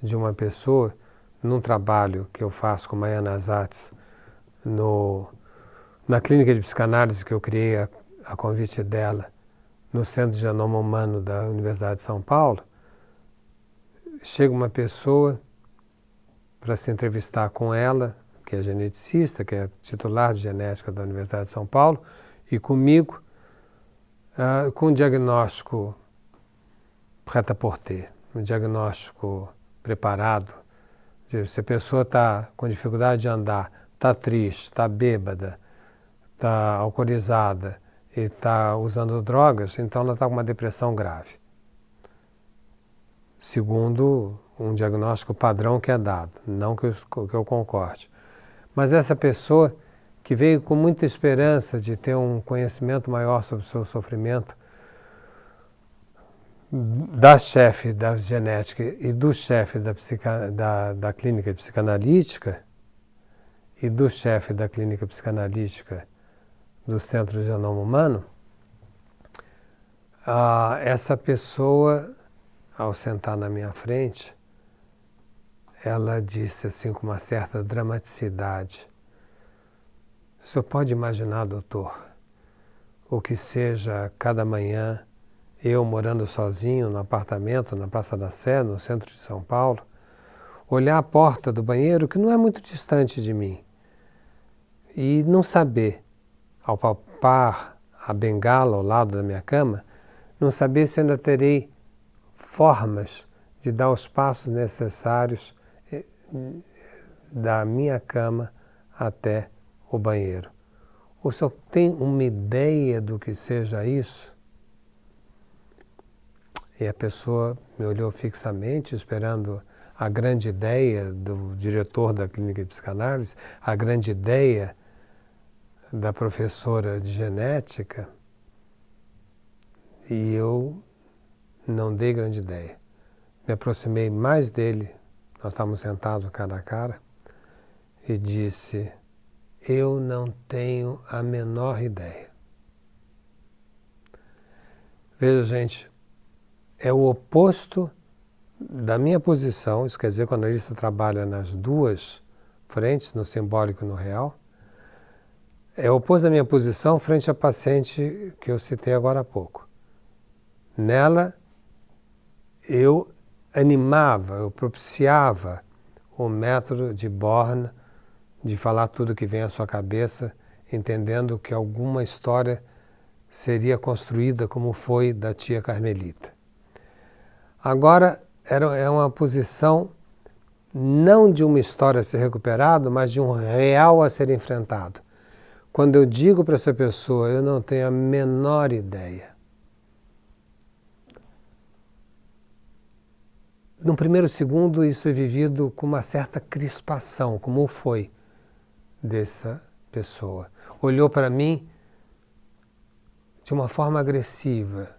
de uma pessoa num trabalho que eu faço com Maiana Azats na clínica de psicanálise que eu criei a convite dela no Centro de Genoma Humano da Universidade de São Paulo. Chega uma pessoa para se entrevistar com ela, que é geneticista, que é titular de genética da Universidade de São Paulo, e comigo, com um diagnóstico prêt-à-porter, um diagnóstico preparado. Se a pessoa está com dificuldade de andar, está triste, está bêbada, está alcoolizada e está usando drogas, então ela está com uma depressão grave. Segundo um diagnóstico padrão que é dado, não que eu concorde. Mas essa pessoa que veio com muita esperança de ter um conhecimento maior sobre o seu sofrimento, da chefe da genética e do chefe da clínica psicanalítica e do chefe da clínica psicanalítica do Centro de Genoma Humano, essa pessoa, ao sentar na minha frente, ela disse assim com uma certa dramaticidade: o senhor pode imaginar, doutor, o que seja cada manhã eu morando sozinho no apartamento na Praça da Sé, no centro de São Paulo, olhar a porta do banheiro, que não é muito distante de mim, e não saber, ao palpar a bengala ao lado da minha cama, não saber se ainda terei formas de dar os passos necessários da minha cama até o banheiro. O senhor tem uma ideia do que seja isso? E a pessoa me olhou fixamente, esperando a grande ideia do diretor da clínica de psicanálise, a grande ideia da professora de genética, e eu não dei grande ideia. Me aproximei mais dele, nós estávamos sentados cara a cara, e disse: eu não tenho a menor ideia. Veja, gente, é o oposto da minha posição, isso quer dizer que o analista trabalha nas duas frentes, no simbólico e no real. É o oposto da minha posição frente à paciente que eu citei agora há pouco. Nela, eu animava, eu propiciava o método de Born de falar tudo que vem à sua cabeça, entendendo que alguma história seria construída como foi da tia Carmelita. Agora, é uma posição não de uma história a ser recuperada, mas de um real a ser enfrentado. Quando eu digo para essa pessoa, eu não tenho a menor ideia. No primeiro segundo, isso é vivido com uma certa crispação, como foi dessa pessoa. Olhou para mim de uma forma agressiva,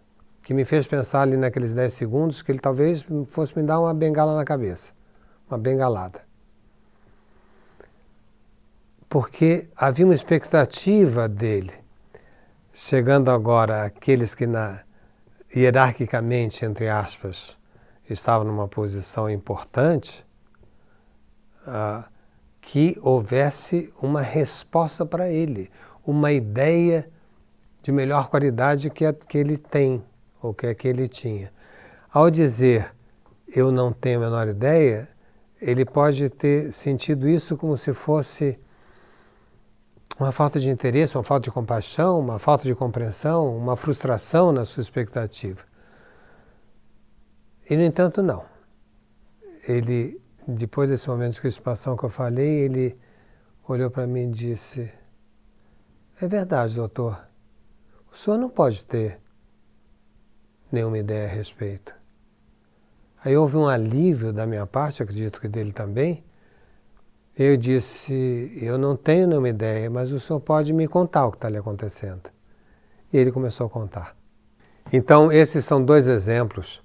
que me fez pensar ali naqueles 10 segundos que ele talvez fosse me dar uma bengala na cabeça, uma bengalada. Porque havia uma expectativa dele, chegando agora aqueles que hierarquicamente, entre aspas, estavam numa posição importante, que houvesse uma resposta para ele, uma ideia de melhor qualidade que ele tem, ou que ele tinha. Ao dizer, eu não tenho a menor ideia, ele pode ter sentido isso como se fosse uma falta de interesse, uma falta de compaixão, uma falta de compreensão, uma frustração na sua expectativa. E, no entanto, não. Ele, depois desse momento de crispação que eu falei, ele olhou para mim e disse: é verdade, doutor, o senhor não pode ter nenhuma ideia a respeito. Aí houve um alívio da minha parte, acredito que dele também. Eu disse: eu não tenho nenhuma ideia, mas o senhor pode me contar o que está lhe acontecendo. E ele começou a contar. Então, esses são dois exemplos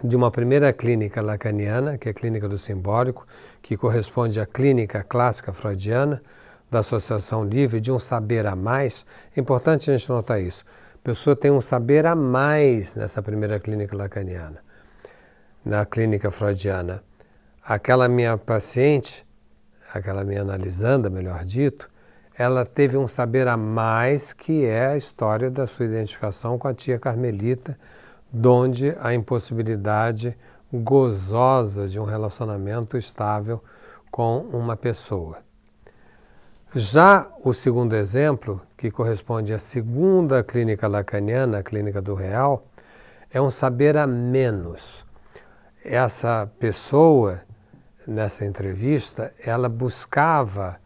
de uma primeira clínica lacaniana, que é a clínica do simbólico, que corresponde à clínica clássica freudiana, da associação livre, de um saber a mais. É importante a gente notar isso. A pessoa tem um saber a mais nessa primeira clínica lacaniana, na clínica freudiana. Aquela minha paciente, aquela minha analisanda, melhor dito, ela teve um saber a mais, que é a história da sua identificação com a tia Carmelita, donde a impossibilidade gozosa de um relacionamento estável com uma pessoa. Já o segundo exemplo, que corresponde à segunda clínica lacaniana, a clínica do real, é um saber a menos. Essa pessoa, nessa entrevista, ela buscava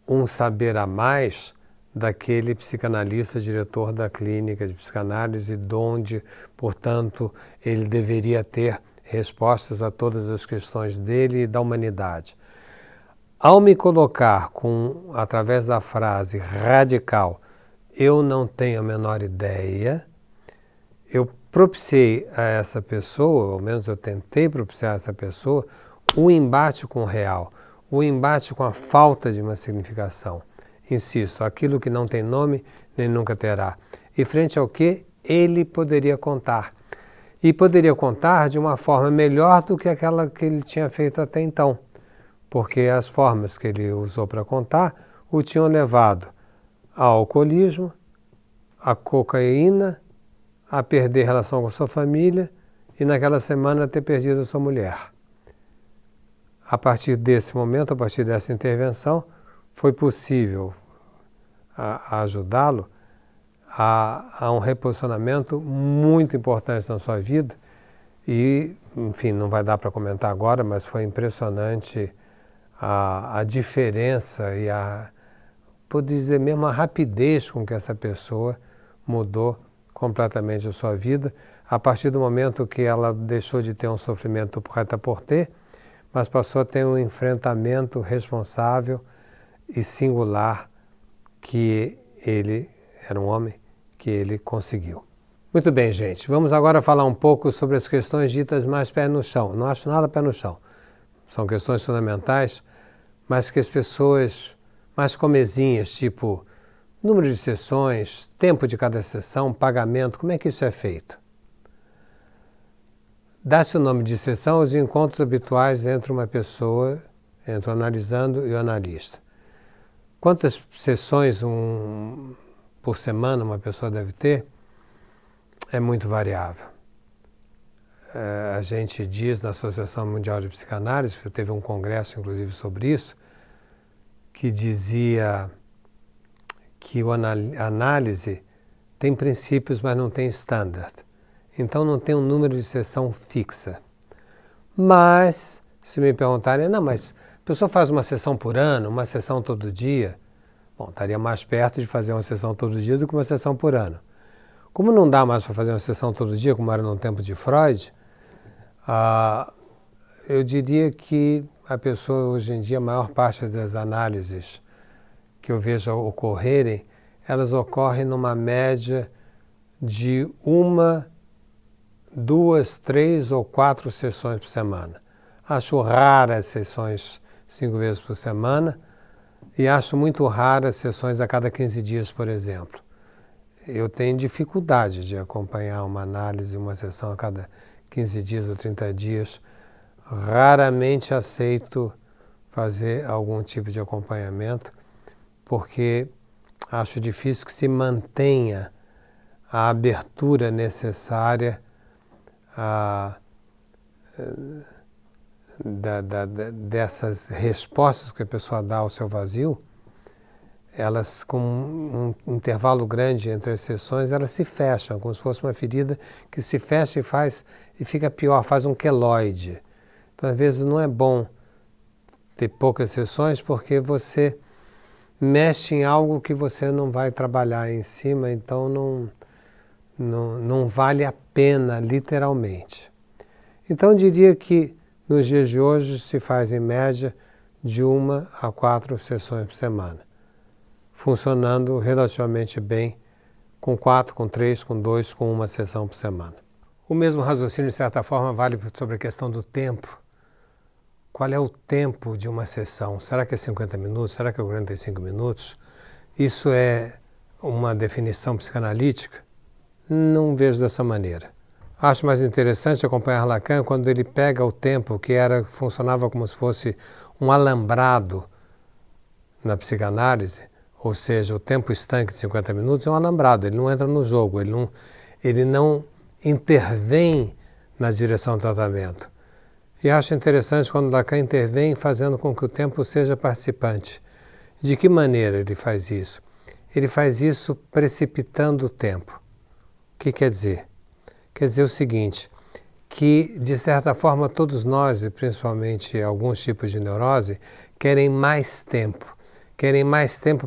um saber a mais daquele psicanalista, diretor da clínica de psicanálise, donde, portanto, ele deveria ter respostas a todas as questões dele e da humanidade. Ao me colocar através da frase radical, eu não tenho a menor ideia, eu propiciei a essa pessoa, ao menos eu tentei propiciar a essa pessoa, o embate com o real, o embate com a falta de uma significação. Insisto, aquilo que não tem nome, nem nunca terá. E frente ao que ele poderia contar. E poderia contar de uma forma melhor do que aquela que ele tinha feito até então. Porque as formas que ele usou para contar o tinham levado ao alcoolismo, à cocaína, a perder relação com sua família e naquela semana ter perdido a sua mulher. A partir desse momento, a partir dessa intervenção, foi possível ajudá-lo a um reposicionamento muito importante na sua vida e, enfim, não vai dar para comentar agora, mas foi impressionante a diferença e pode dizer mesmo, a rapidez com que essa pessoa mudou completamente a sua vida, a partir do momento que ela deixou de ter um sofrimento prêt-à-porter, mas passou a ter um enfrentamento responsável e singular que ele era um homem, que ele conseguiu. Muito bem, gente, vamos agora falar um pouco sobre as questões ditas mais pé no chão. Não acho nada pé no chão. São questões fundamentais, mas que as pessoas mais comezinhas, tipo número de sessões, tempo de cada sessão, pagamento, como é que isso é feito? Dá-se o nome de sessão aos encontros habituais entre uma pessoa, entre o analisando e o analista. Quantas sessões por semana uma pessoa deve ter? É muito variável. A gente diz na Associação Mundial de Psicanálise, teve um congresso inclusive sobre isso, que dizia que a análise tem princípios, mas não tem standard. Então não tem um número de sessão fixa. Mas, se me perguntarem, não, mas a pessoa faz uma sessão por ano, uma sessão todo dia, bom, estaria mais perto de fazer uma sessão todo dia do que uma sessão por ano. Como não dá mais para fazer uma sessão todo dia, como era no tempo de Freud, eu diria que a pessoa, hoje em dia, a maior parte das análises que eu vejo ocorrerem, elas ocorrem numa média de 1, 2, 3 ou 4 sessões por semana. Acho raras sessões 5 vezes por semana e acho muito raras sessões a cada 15 dias, por exemplo. Eu tenho dificuldade de acompanhar uma análise, uma sessão a cada 15 dias ou 30 dias. Raramente aceito fazer algum tipo de acompanhamento, porque acho difícil que se mantenha a abertura necessária dessas respostas que a pessoa dá ao seu vazio. Elas, com um intervalo grande entre as sessões, elas se fecham, como se fosse uma ferida que se fecha e fica pior, faz um queloide. Então, às vezes, não é bom ter poucas sessões, porque você mexe em algo que você não vai trabalhar em cima, então não vale a pena, literalmente. Então, eu diria que nos dias de hoje se faz, em média, de 1 a 4 sessões por semana, funcionando relativamente bem com 4, com 3, com 2, com 1 sessão por semana. O mesmo raciocínio, de certa forma, vale sobre a questão do tempo. Qual é o tempo de uma sessão? Será que é 50 minutos? Será que é 45 minutos? Isso é uma definição psicanalítica? Não vejo dessa maneira. Acho mais interessante acompanhar Lacan quando ele pega o tempo que funcionava como se fosse um alambrado na psicanálise, ou seja, o tempo estanque de 50 minutos é um alambrado, ele não entra no jogo, ele não intervém na direção do tratamento. E acho interessante quando Lacan intervém fazendo com que o tempo seja participante. De que maneira ele faz isso? Ele faz isso precipitando o tempo. O que quer dizer? Quer dizer o seguinte, que de certa forma todos nós, e principalmente alguns tipos de neurose, querem mais tempo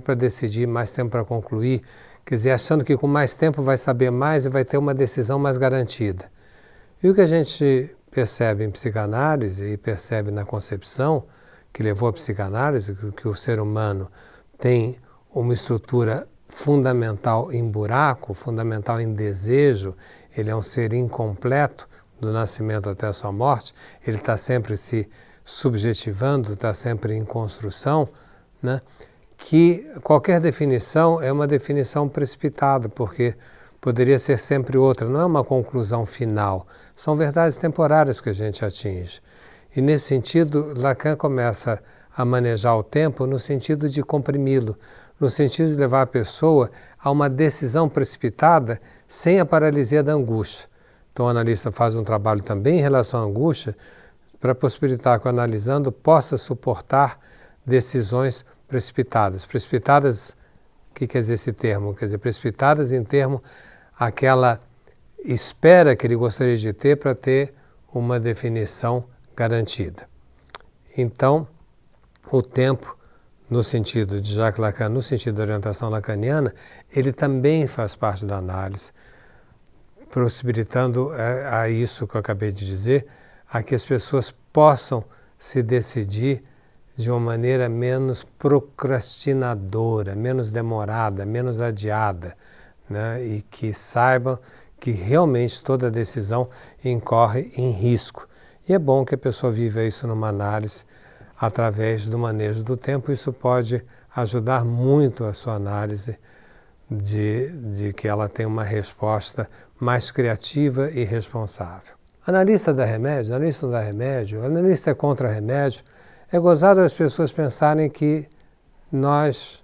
para decidir, mais tempo para concluir, quer dizer, achando que com mais tempo vai saber mais e vai ter uma decisão mais garantida. E o que a gente percebe em psicanálise e percebe na concepção que levou à psicanálise, que o ser humano tem uma estrutura fundamental em buraco, fundamental em desejo, ele é um ser incompleto do nascimento até a sua morte, ele está sempre se subjetivando, está sempre em construção, né? Que qualquer definição é uma definição precipitada, porque poderia ser sempre outra, não é uma conclusão final, são verdades temporárias que a gente atinge. E nesse sentido, Lacan começa a manejar o tempo no sentido de comprimi-lo, no sentido de levar a pessoa a uma decisão precipitada sem a paralisia da angústia. Então o analista faz um trabalho também em relação à angústia para possibilitar que o analisando possa suportar decisões precipitadas. Precipitadas, o que quer dizer esse termo? Quer dizer, precipitadas em termo aquela espera que ele gostaria de ter para ter uma definição garantida. Então, o tempo, no sentido de Jacques Lacan, no sentido da orientação lacaniana, ele também faz parte da análise, possibilitando a isso que eu acabei de dizer, a que as pessoas possam se decidir de uma maneira menos procrastinadora, menos demorada, menos adiada, né? E que saibam que realmente toda decisão incorre em risco. E é bom que a pessoa viva isso numa análise através do manejo do tempo. Isso pode ajudar muito a sua análise de que ela tenha uma resposta mais criativa e responsável. Analista dá remédio, analista não dá remédio, analista é contra remédio. É gozado as pessoas pensarem que nós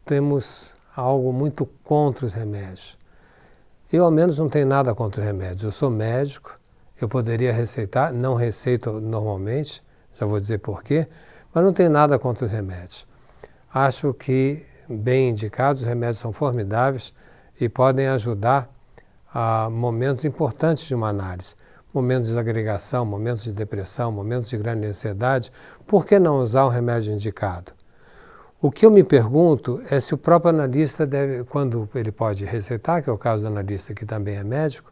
temos algo muito contra os remédios. Eu, ao menos, não tenho nada contra os remédios. Eu sou médico, eu poderia receitar, não receito normalmente, já vou dizer por quê, mas não tenho nada contra os remédios. Acho que, bem indicados, os remédios são formidáveis e podem ajudar a momentos importantes de uma análise. Momentos de desagregação, momentos de depressão, momentos de grande ansiedade, por que não usar um remédio indicado? O que eu me pergunto é se o próprio analista deve, quando ele pode receitar, que é o caso do analista que também é médico,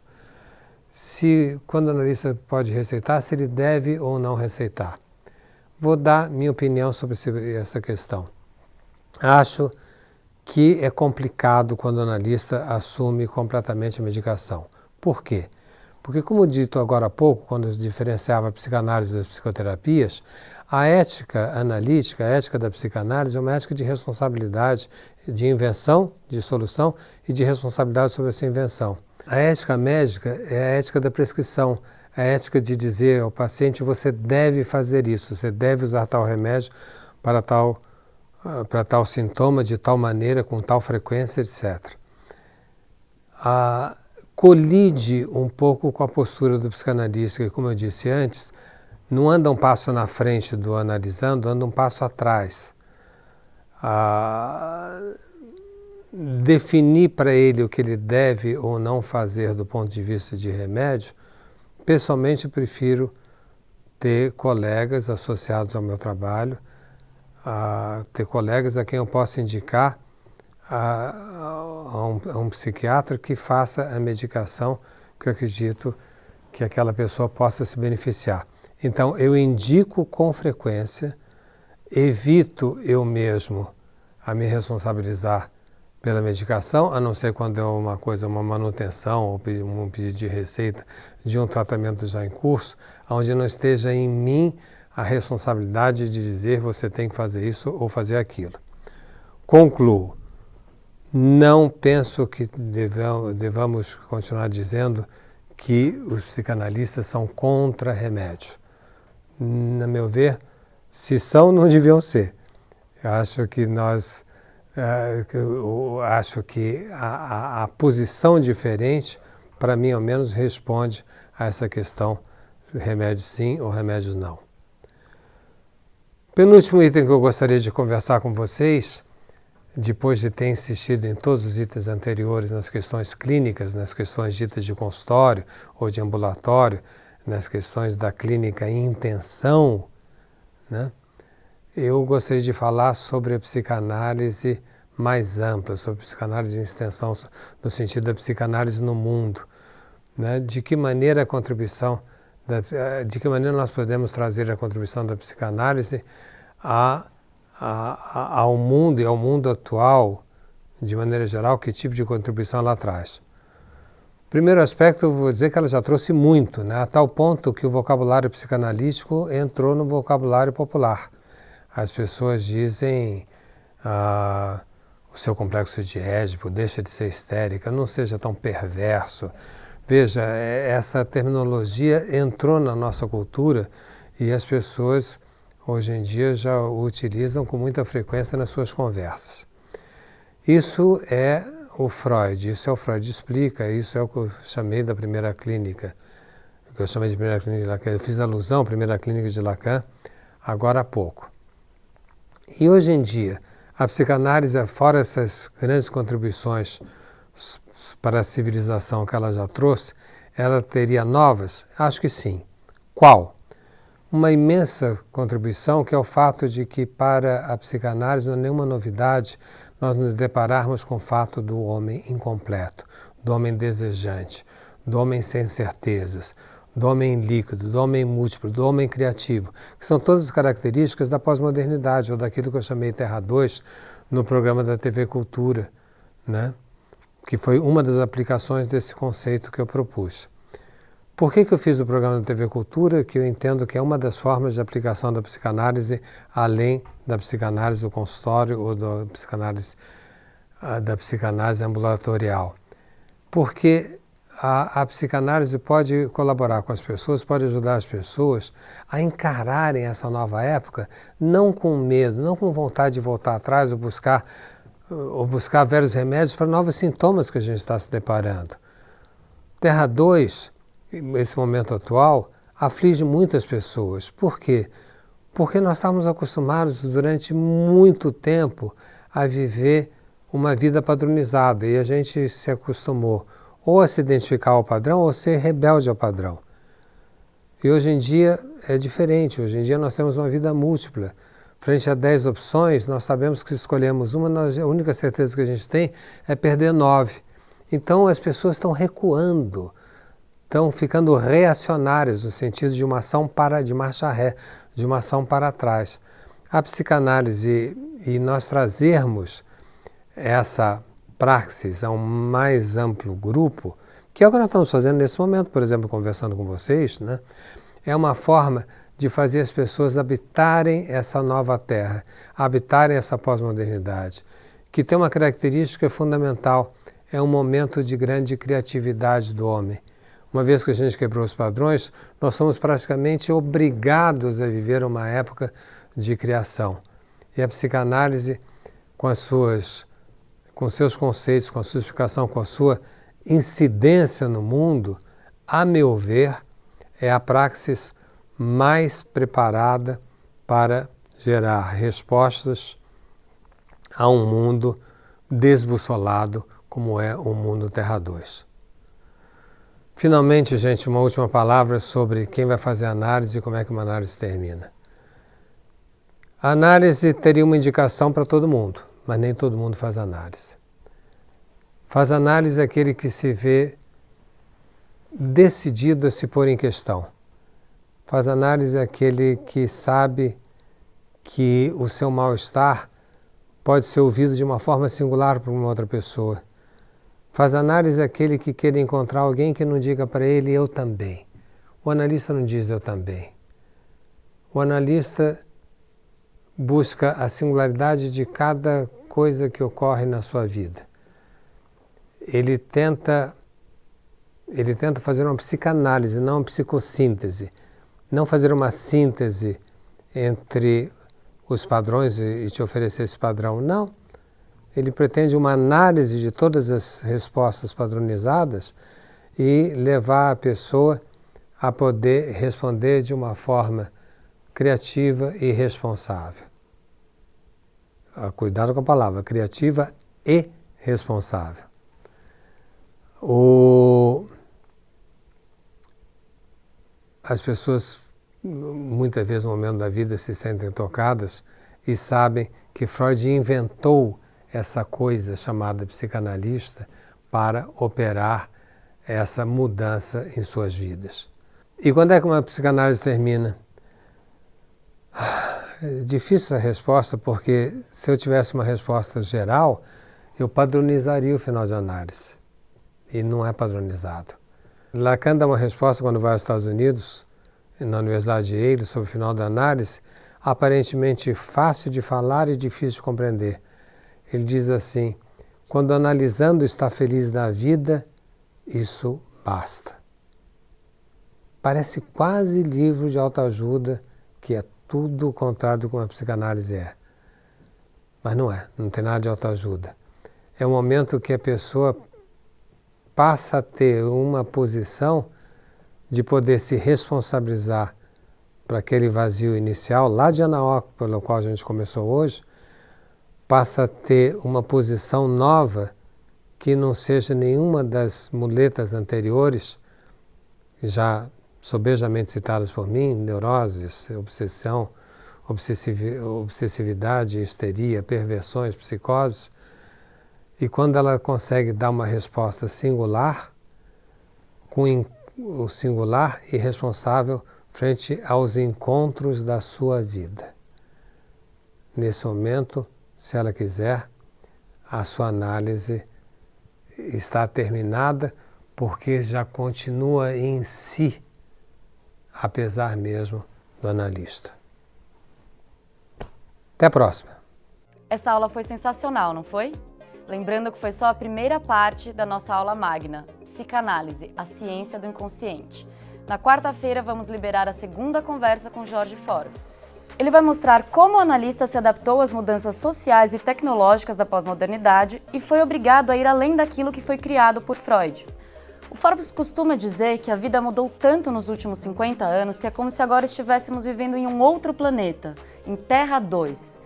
se quando o analista pode receitar, se ele deve ou não receitar. Vou dar minha opinião sobre essa questão. Acho que é complicado quando o analista assume completamente a medicação. Por quê? Porque, como dito agora há pouco, quando eu diferenciava a psicanálise das psicoterapias, a ética analítica, a ética da psicanálise é uma ética de responsabilidade, de invenção, de solução e de responsabilidade sobre essa invenção. A ética médica é a ética da prescrição, a ética de dizer ao paciente você deve fazer isso, você deve usar tal remédio para tal sintoma, de tal maneira, com tal frequência, etc. Colide um pouco com a postura do psicanalista, que, como eu disse antes, não anda um passo na frente do analisando, anda um passo atrás. Definir para ele o que ele deve ou não fazer do ponto de vista de remédio, pessoalmente prefiro ter colegas associados ao meu trabalho, ter colegas a quem eu possa indicar a um psiquiatra que faça a medicação que eu acredito que aquela pessoa possa se beneficiar. Então, eu indico com frequência, evito eu mesmo a me responsabilizar pela medicação, a não ser quando é uma coisa, uma manutenção ou um pedido de receita de um tratamento já em curso, onde não esteja em mim a responsabilidade de dizer você tem que fazer isso ou fazer aquilo. Concluo. Não penso que devamos continuar dizendo que os psicanalistas são contra remédio. Na meu ver, se são, não deviam ser. Eu acho que a posição diferente, para mim ao menos, responde a essa questão, remédios sim ou remédios não. Penúltimo item que eu gostaria de conversar com vocês, depois de ter insistido em todos os itens anteriores nas questões clínicas, nas questões ditas de consultório ou de ambulatório, nas questões da clínica em intenção, né? Eu gostaria de falar sobre a psicanálise mais ampla, sobre a psicanálise em extensão, no sentido da psicanálise no mundo, né? De que maneira nós podemos trazer a contribuição da psicanálise ao mundo e ao mundo atual, de maneira geral, que tipo de contribuição ela traz. Primeiro aspecto, eu vou dizer que ela já trouxe muito, né? A tal ponto que o vocabulário psicanalítico entrou no vocabulário popular. As pessoas dizem o seu complexo de Édipo, deixa de ser histérica, não seja tão perverso. Veja, essa terminologia entrou na nossa cultura e as pessoas hoje em dia já o utilizam com muita frequência nas suas conversas. Isso é o Freud explica, isso é o que eu chamei da primeira clínica, o que eu chamei de primeira clínica de Lacan. Eu fiz alusão à primeira clínica de Lacan agora há pouco. E hoje em dia, a psicanálise, fora essas grandes contribuições para a civilização que ela já trouxe, ela teria novas? Acho que sim. Qual? Uma imensa contribuição, que é o fato de que para a psicanálise não é nenhuma novidade nós nos depararmos com o fato do homem incompleto, do homem desejante, do homem sem certezas, do homem líquido, do homem múltiplo, do homem criativo, que são todas as características da pós-modernidade, ou daquilo que eu chamei Terra 2 no programa da TV Cultura, né? Que foi uma das aplicações desse conceito que eu propus. Por que eu fiz o programa da TV Cultura? Que eu entendo que é uma das formas de aplicação da psicanálise, além da psicanálise do consultório ou da psicanálise ambulatorial. Porque a psicanálise pode colaborar com as pessoas, pode ajudar as pessoas a encararem essa nova época, não com medo, não com vontade de voltar atrás ou buscar velhos remédios para novos sintomas que a gente está se deparando. Terra 2, esse momento atual, aflige muitas pessoas. Por quê? Porque nós estamos acostumados durante muito tempo a viver uma vida padronizada e a gente se acostumou ou a se identificar ao padrão ou a ser rebelde ao padrão. E hoje em dia é diferente, hoje em dia nós temos uma vida múltipla. Frente a 10 opções, nós sabemos que se escolhemos uma, a única certeza que a gente tem é perder 9. Então as pessoas estão recuando, estão ficando reacionárias no sentido de uma ação de marcha ré, de uma ação para trás. A psicanálise e nós trazermos essa praxis a um mais amplo grupo, que é o que nós estamos fazendo nesse momento, por exemplo, conversando com vocês, né? É uma forma de fazer as pessoas habitarem essa nova terra, habitarem essa pós-modernidade, que tem uma característica fundamental, é um momento de grande criatividade do homem. Uma vez que a gente quebrou os padrões, nós somos praticamente obrigados a viver uma época de criação. E a psicanálise, com seus conceitos, com a sua explicação, com a sua incidência no mundo, a meu ver, é a praxis mais preparada para gerar respostas a um mundo desbussolado como é o mundo Terra 2. Finalmente, gente, uma última palavra sobre quem vai fazer a análise e como é que uma análise termina. A análise teria uma indicação para todo mundo, mas nem todo mundo faz análise. Faz análise aquele que se vê decidido a se pôr em questão. Faz análise aquele que sabe que o seu mal-estar pode ser ouvido de uma forma singular por uma outra pessoa. Faz análise aquele que quer encontrar alguém que não diga para ele, eu também. O analista não diz eu também. O analista busca a singularidade de cada coisa que ocorre na sua vida. ele tenta fazer uma psicanálise, não uma psicossíntese. Não fazer uma síntese entre os padrões e te oferecer esse padrão, não. Ele pretende uma análise de todas as respostas padronizadas e levar a pessoa a poder responder de uma forma criativa e responsável. Cuidado com a palavra, criativa e responsável. As pessoas, muitas vezes no momento da vida, se sentem tocadas e sabem que Freud inventou essa coisa chamada psicanalista para operar essa mudança em suas vidas. E quando é que uma psicanálise termina? É difícil a resposta, porque se eu tivesse uma resposta geral, eu padronizaria o final de análise. E não é padronizado. Lacan dá uma resposta quando vai aos Estados Unidos, na Universidade de Yale, sobre o final da análise, aparentemente fácil de falar e difícil de compreender. Ele diz assim: quando analisando está feliz da vida, isso basta. Parece quase livro de autoajuda, que é tudo o contrário do que uma psicanálise é. Mas não é, não tem nada de autoajuda. É um momento que a pessoa passa a ter uma posição de poder se responsabilizar para aquele vazio inicial, lá de Anaoc, pelo qual a gente começou hoje, passa a ter uma posição nova que não seja nenhuma das muletas anteriores, já sobejamente citadas por mim, neuroses, obsessão, obsessividade, histeria, perversões, psicoses. E quando ela consegue dar uma resposta singular, com o singular e responsável frente aos encontros da sua vida. Nesse momento, se ela quiser, a sua análise está terminada, porque já continua em si, apesar mesmo do analista. Até a próxima. Essa aula foi sensacional, não foi? Lembrando que foi só a primeira parte da nossa aula magna, Psicanálise, a ciência do inconsciente. Na quarta-feira vamos liberar a segunda conversa com Jorge Forbes. Ele vai mostrar como o analista se adaptou às mudanças sociais e tecnológicas da pós-modernidade e foi obrigado a ir além daquilo que foi criado por Freud. O Forbes costuma dizer que a vida mudou tanto nos últimos 50 anos que é como se agora estivéssemos vivendo em um outro planeta, em Terra 2.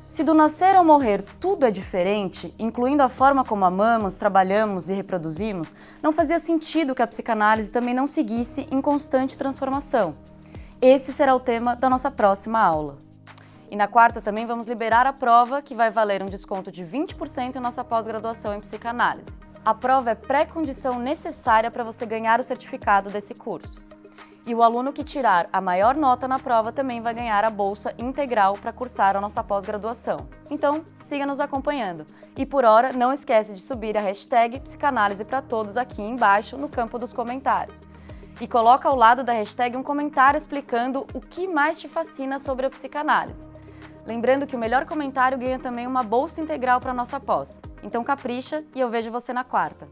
Se do nascer ao morrer tudo é diferente, incluindo a forma como amamos, trabalhamos e reproduzimos, não fazia sentido que a psicanálise também não seguisse em constante transformação. Esse será o tema da nossa próxima aula. E na quarta também vamos liberar a prova, que vai valer um desconto de 20% em nossa pós-graduação em psicanálise. A prova é pré-condição necessária para você ganhar o certificado desse curso. E o aluno que tirar a maior nota na prova também vai ganhar a bolsa integral para cursar a nossa pós-graduação. Então, siga nos acompanhando. E por hora, não esquece de subir a hashtag Psicanálise para Todos aqui embaixo no campo dos comentários. E coloca ao lado da hashtag um comentário explicando o que mais te fascina sobre a psicanálise. Lembrando que o melhor comentário ganha também uma bolsa integral para a nossa pós. Então capricha e eu vejo você na quarta.